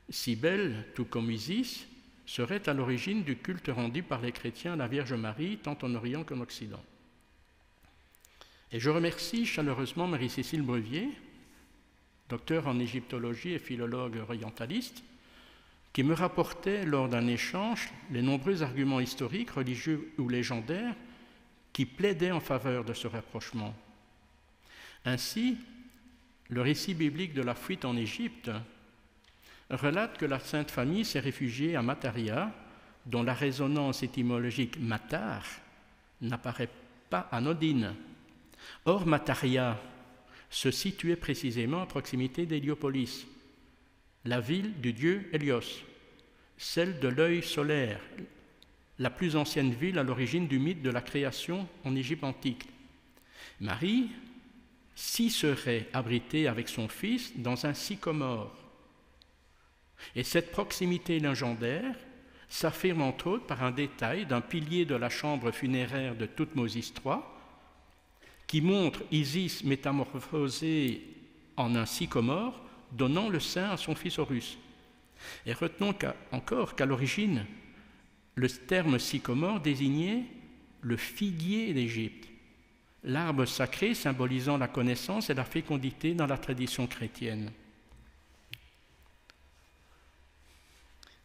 Cybèle, tout comme Isis, serait à l'origine du culte rendu par les chrétiens à la Vierge Marie, tant en Orient qu'en Occident. Et je remercie chaleureusement Marie-Cécile Brevier, docteur en égyptologie et philologue orientaliste, qui me rapportait lors d'un échange les nombreux arguments historiques, religieux ou légendaires qui plaidaient en faveur de ce rapprochement. Ainsi, le récit biblique de la fuite en Égypte relate que la Sainte Famille s'est réfugiée à Mataria, dont la résonance étymologique matar n'apparaît pas anodine. Or, Mataria se situait précisément à proximité d'Héliopolis, la ville du dieu Hélios, celle de l'œil solaire, la plus ancienne ville à l'origine du mythe de la création en Égypte antique. Marie s'y serait abritée avec son fils dans un sycomore. Et cette proximité légendaire s'affirme entre autres par un détail d'un pilier de la chambre funéraire de Thoutmôsis III qui montre Isis métamorphosée en un sycomore donnant le sein à son fils Horus. Et retenons encore qu'à l'origine, le terme sycomore désignait le figuier d'Égypte, l'arbre sacré symbolisant la connaissance et la fécondité dans la tradition chrétienne.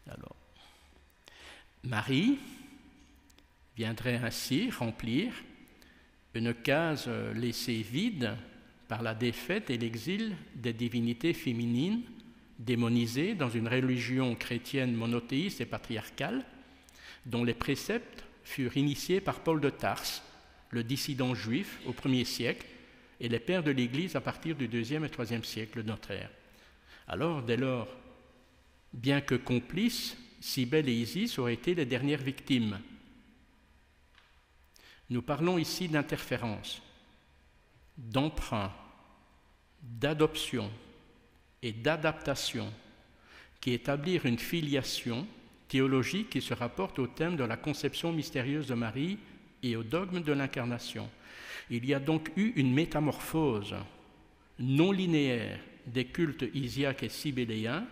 Alors, Marie viendrait ainsi remplir une case laissée vide par la défaite et l'exil des divinités féminines démonisées dans une religion chrétienne monothéiste et patriarcale dont les préceptes furent initiés par Paul de Tarse, le dissident juif au 1er siècle, et les pères de l'Église à partir du 2e et 3e siècle de notre ère. Alors, dès lors, bien que complices, Cybèle et Isis auraient été les dernières victimes. Nous parlons ici d'interférence, d'emprunt, d'adoption et d'adaptation qui établissent une filiation théologique qui se rapporte au thème de la conception mystérieuse de Marie et au dogme de l'incarnation. Il y a donc eu une métamorphose non linéaire des cultes isiaques et cybéléens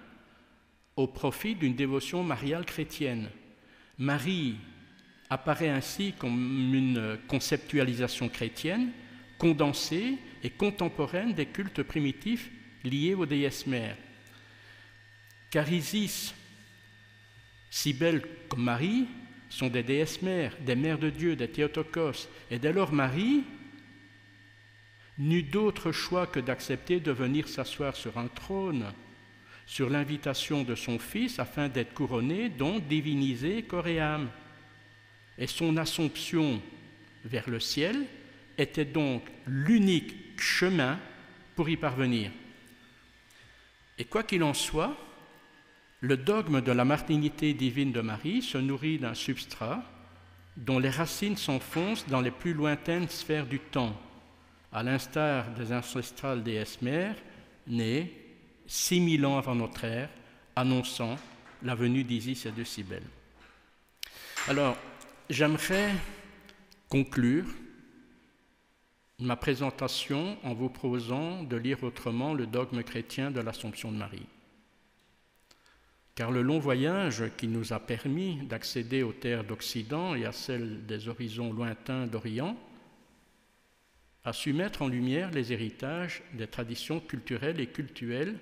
au profit d'une dévotion mariale chrétienne. Marie apparaît ainsi comme une conceptualisation chrétienne, condensée et contemporaine des cultes primitifs liés aux déesses mères. Car Isis, Cybèle comme Marie, sont des déesses mères, des mères de Dieu, des Théotokos, et dès lors Marie n'eut d'autre choix que d'accepter de venir s'asseoir sur un trône, sur l'invitation de son fils, afin d'être couronnée, donc divinisée corps et âme. Et son assomption vers le ciel était donc l'unique chemin pour y parvenir. Et quoi qu'il en soit, le dogme de la maternité divine de Marie se nourrit d'un substrat dont les racines s'enfoncent dans les plus lointaines sphères du temps, à l'instar des ancestrales déesses mères nées 6000 ans avant notre ère, annonçant la venue d'Isis et de Cybèle. Alors, j'aimerais conclure ma présentation en vous proposant de lire autrement le dogme chrétien de l'Assomption de Marie. Car le long voyage qui nous a permis d'accéder aux terres d'Occident et à celles des horizons lointains d'Orient a su mettre en lumière les héritages des traditions culturelles et cultuelles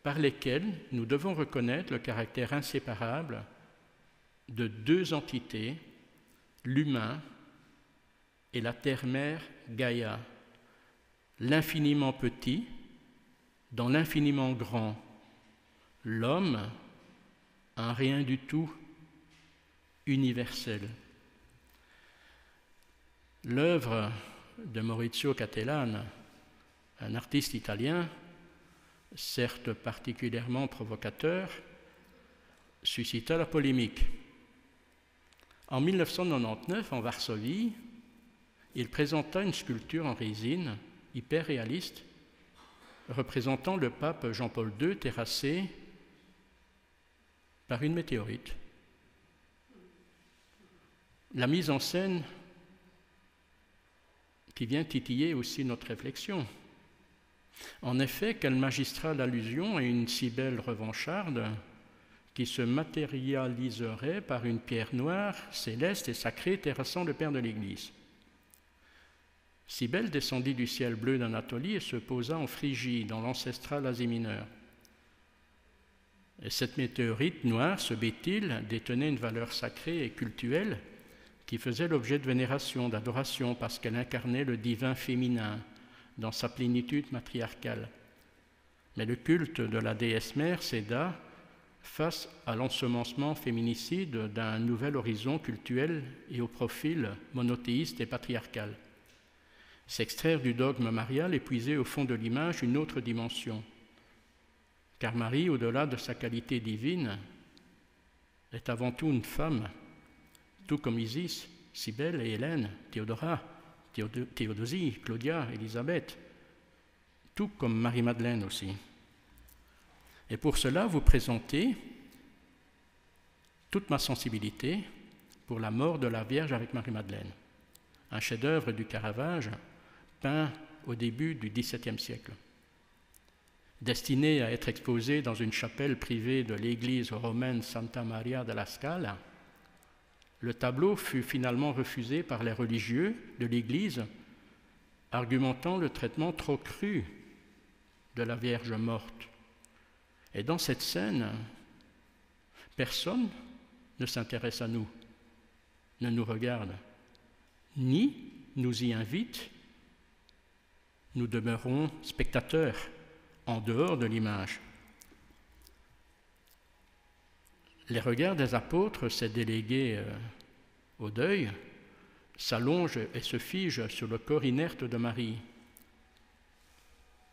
par lesquelles nous devons reconnaître le caractère inséparable de deux entités, l'humain et la terre-mère Gaïa, l'infiniment petit dans l'infiniment grand, l'homme, un rien du tout universel. L'œuvre de Maurizio Cattelan, un artiste italien, certes particulièrement provocateur, suscita la polémique. En 1999, en Varsovie, il présenta une sculpture en résine hyper réaliste représentant le pape Jean-Paul II terrassé par une météorite. La mise en scène qui vient titiller aussi notre réflexion. En effet, quelle magistrale allusion à une Cybèle revancharde qui se matérialiserait par une pierre noire, céleste et sacrée terrassant le Père de l'Église. Cybèle descendit du ciel bleu d'Anatolie et se posa en Phrygie, dans l'ancestral Asie mineure. Et cette météorite noire, ce Béthyle, détenait une valeur sacrée et cultuelle qui faisait l'objet de vénération, d'adoration, parce qu'elle incarnait le divin féminin dans sa plénitude matriarcale. Mais le culte de la déesse mère céda face à l'ensemencement féminicide d'un nouvel horizon cultuel et au profil monothéiste et patriarcal. S'extraire du dogme marial et puiser au fond de l'image une autre dimension. Car Marie, au-delà de sa qualité divine, est avant tout une femme, tout comme Isis, Cybèle et Hélène, Théodora, Théodosie, Claudia, Élisabeth, tout comme Marie-Madeleine aussi. Et pour cela, vous présentez toute ma sensibilité pour la mort de la Vierge avec Marie-Madeleine, un chef-d'œuvre du Caravage peint au début du XVIIe siècle. Destiné à être exposé dans une chapelle privée de l'église romaine Santa Maria della Scala, le tableau fut finalement refusé par les religieux de l'église, argumentant le traitement trop cru de la Vierge morte. Et dans cette scène, personne ne s'intéresse à nous, ne nous regarde, ni nous y invite. Nous demeurons spectateurs en dehors de l'image. Les regards des apôtres, ces délégués au deuil, s'allongent et se figent sur le corps inerte de Marie.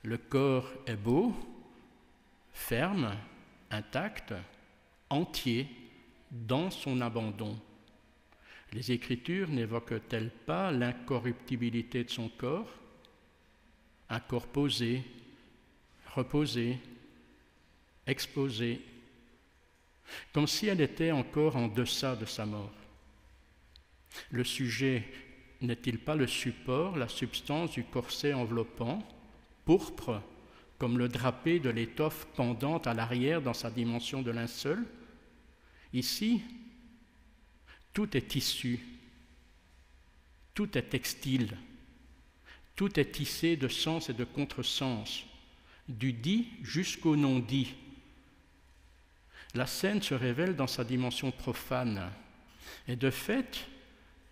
Le corps est beau, ferme, intact, entier, dans son abandon. Les Écritures n'évoquent-elles pas l'incorruptibilité de son corps? Un corps posé, reposé, exposé, comme si elle était encore en deçà de sa mort. Le sujet n'est-il pas le support, la substance du corset enveloppant, pourpre, comme le drapé de l'étoffe pendante à l'arrière dans sa dimension de linceul? Ici, tout est tissu, tout est textile, tout est tissé de sens et de contresens, du dit jusqu'au non-dit. La scène se révèle dans sa dimension profane. Et de fait,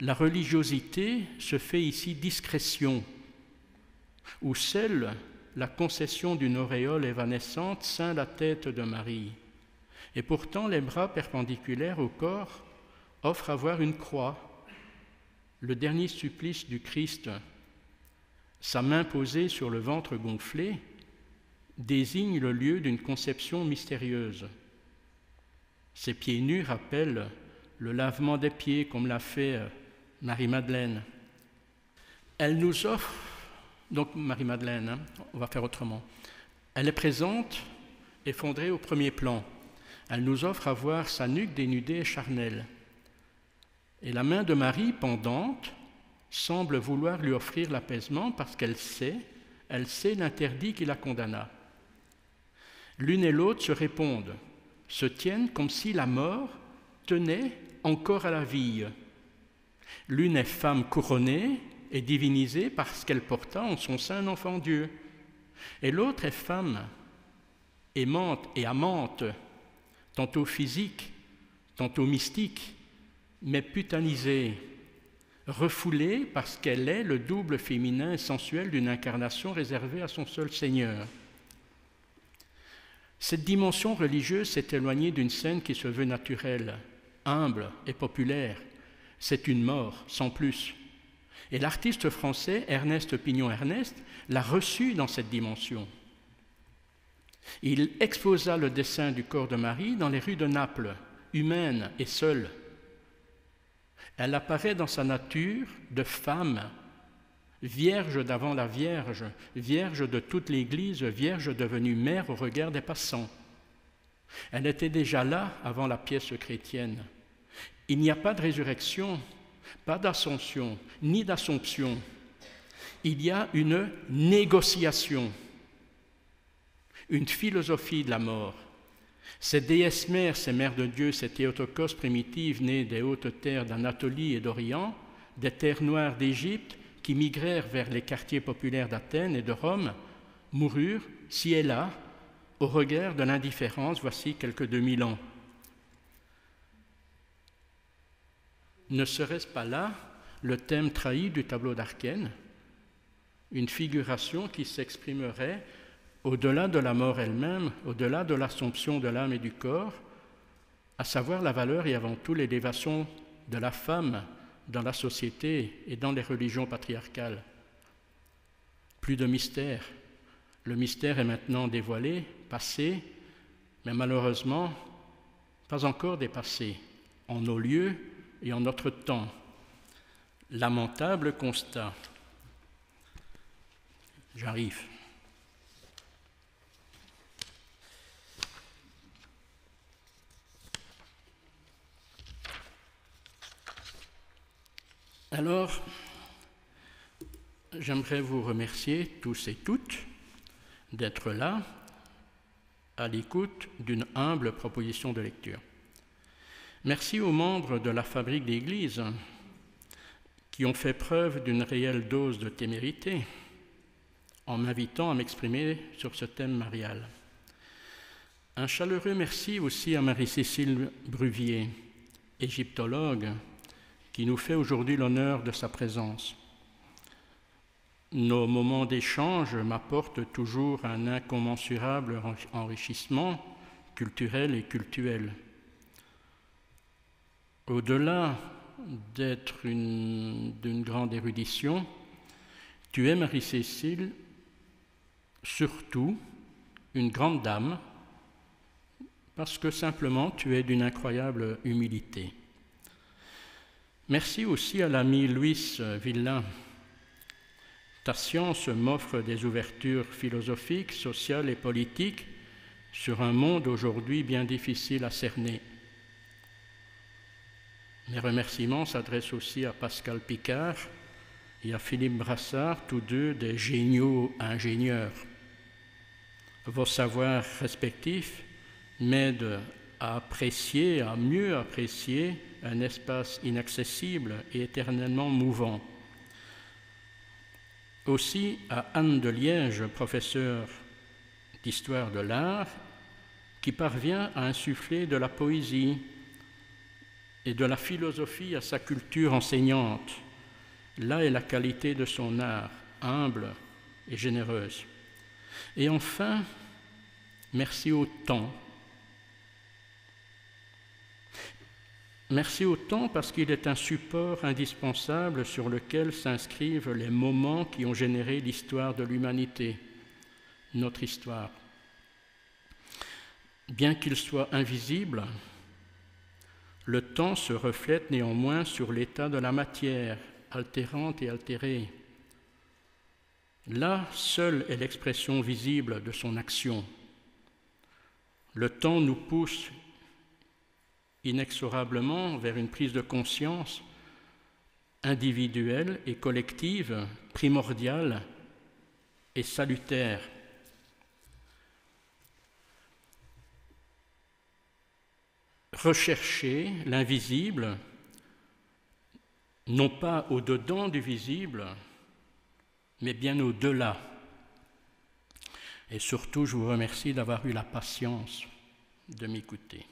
la religiosité se fait ici discrétion, où seule la concession d'une auréole évanescente ceint la tête de Marie. Et pourtant, les bras perpendiculaires au corps offrent à voir une croix, le dernier supplice du Christ. Sa main posée sur le ventre gonflé désigne le lieu d'une conception mystérieuse. Ses pieds nus rappellent le lavement des pieds comme l'a fait Marie-Madeleine. Elle nous offre, donc Marie-Madeleine, on va faire autrement, elle est présente effondrée au premier plan. Elle nous offre à voir sa nuque dénudée et charnelle. Et la main de Marie, pendante, semble vouloir lui offrir l'apaisement parce qu'elle sait l'interdit qui la condamna. L'une et l'autre se répondent, se tiennent comme si la mort tenait encore à la vie. L'une est femme couronnée et divinisée parce qu'elle porta en son sein un enfant Dieu. Et l'autre est femme aimante et amante, tantôt physique, tantôt mystique, mais putanisée, refoulée parce qu'elle est le double féminin et sensuel d'une incarnation réservée à son seul Seigneur. Cette dimension religieuse s'est éloignée d'une scène qui se veut naturelle, humble et populaire. C'est une mort, sans plus. Et l'artiste français Ernest Pignon-Ernest l'a reçu dans cette dimension. Il exposa le dessin du corps de Marie dans les rues de Naples, humaine et seule. Elle apparaît dans sa nature de femme, vierge d'avant la Vierge, vierge de toute l'Église, vierge devenue mère au regard des passants. Elle était déjà là avant la pièce chrétienne. Il n'y a pas de résurrection, pas d'ascension, ni d'assomption. Il y a une négociation, une philosophie de la mort. Ces déesses mères, ces mères de Dieu, ces Théotokos primitives nées des hautes terres d'Anatolie et d'Orient, des terres noires d'Égypte, qui migrèrent vers les quartiers populaires d'Athènes et de Rome, moururent, ci et là, au regard de l'indifférence, voici quelques 2000 ans. Ne serait-ce pas là le thème trahi du tableau d'Arkhen, une figuration qui s'exprimerait au-delà de la mort elle-même, au-delà de l'assomption de l'âme et du corps, à savoir la valeur et avant tout l'élévation de la femme dans la société et dans les religions patriarcales. Plus de mystère. Le mystère est maintenant dévoilé, passé, mais malheureusement pas encore dépassé, en nos lieux et en notre temps. Lamentable constat. J'arrive. Alors, j'aimerais vous remercier tous et toutes d'être là, à l'écoute d'une humble proposition de lecture. Merci aux membres de la Fabrique d'Église qui ont fait preuve d'une réelle dose de témérité en m'invitant à m'exprimer sur ce thème marial. Un chaleureux merci aussi à Marie-Cécile Bruvier, égyptologue, qui nous fait aujourd'hui l'honneur de sa présence. Nos moments d'échange m'apportent toujours un incommensurable enrichissement culturel et cultuel. Au-delà d'être d'une grande érudition, tu es, Marie-Cécile, surtout une grande dame, parce que simplement tu es d'une incroyable humilité. Merci aussi à l'ami Luis Villain. Ta science m'offre des ouvertures philosophiques, sociales et politiques sur un monde aujourd'hui bien difficile à cerner. Mes remerciements s'adressent aussi à Pascal Picard et à Philippe Brassard, tous deux des géniaux ingénieurs. Vos savoirs respectifs m'aident à apprécier, à mieux apprécier un espace inaccessible et éternellement mouvant. Aussi à Anne de Liège, professeure d'histoire de l'art, qui parvient à insuffler de la poésie et de la philosophie à sa culture enseignante. Là est la qualité de son art, humble et généreuse. Et enfin, merci au temps. Merci au temps parce qu'il est un support indispensable sur lequel s'inscrivent les moments qui ont généré l'histoire de l'humanité, notre histoire. Bien qu'il soit invisible, le temps se reflète néanmoins sur l'état de la matière, altérante et altérée. Là, seule est l'expression visible de son action. Le temps nous pousse inexorablement vers une prise de conscience individuelle et collective, primordiale et salutaire. Rechercher l'invisible, non pas au-dedans du visible, mais bien au-delà. Et surtout, je vous remercie d'avoir eu la patience de m'écouter.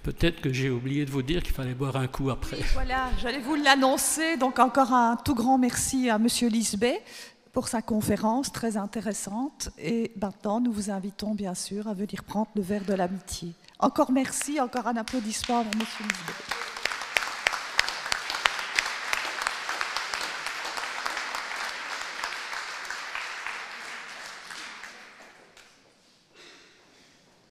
Peut-être que j'ai oublié de vous dire qu'il fallait boire un coup après. Oui, voilà, j'allais vous l'annoncer. Donc encore un tout grand merci à Monsieur Lisbet pour sa conférence très intéressante. Et maintenant, nous vous invitons bien sûr à venir prendre le verre de l'amitié. Encore merci, encore un applaudissement à Monsieur Lisbet.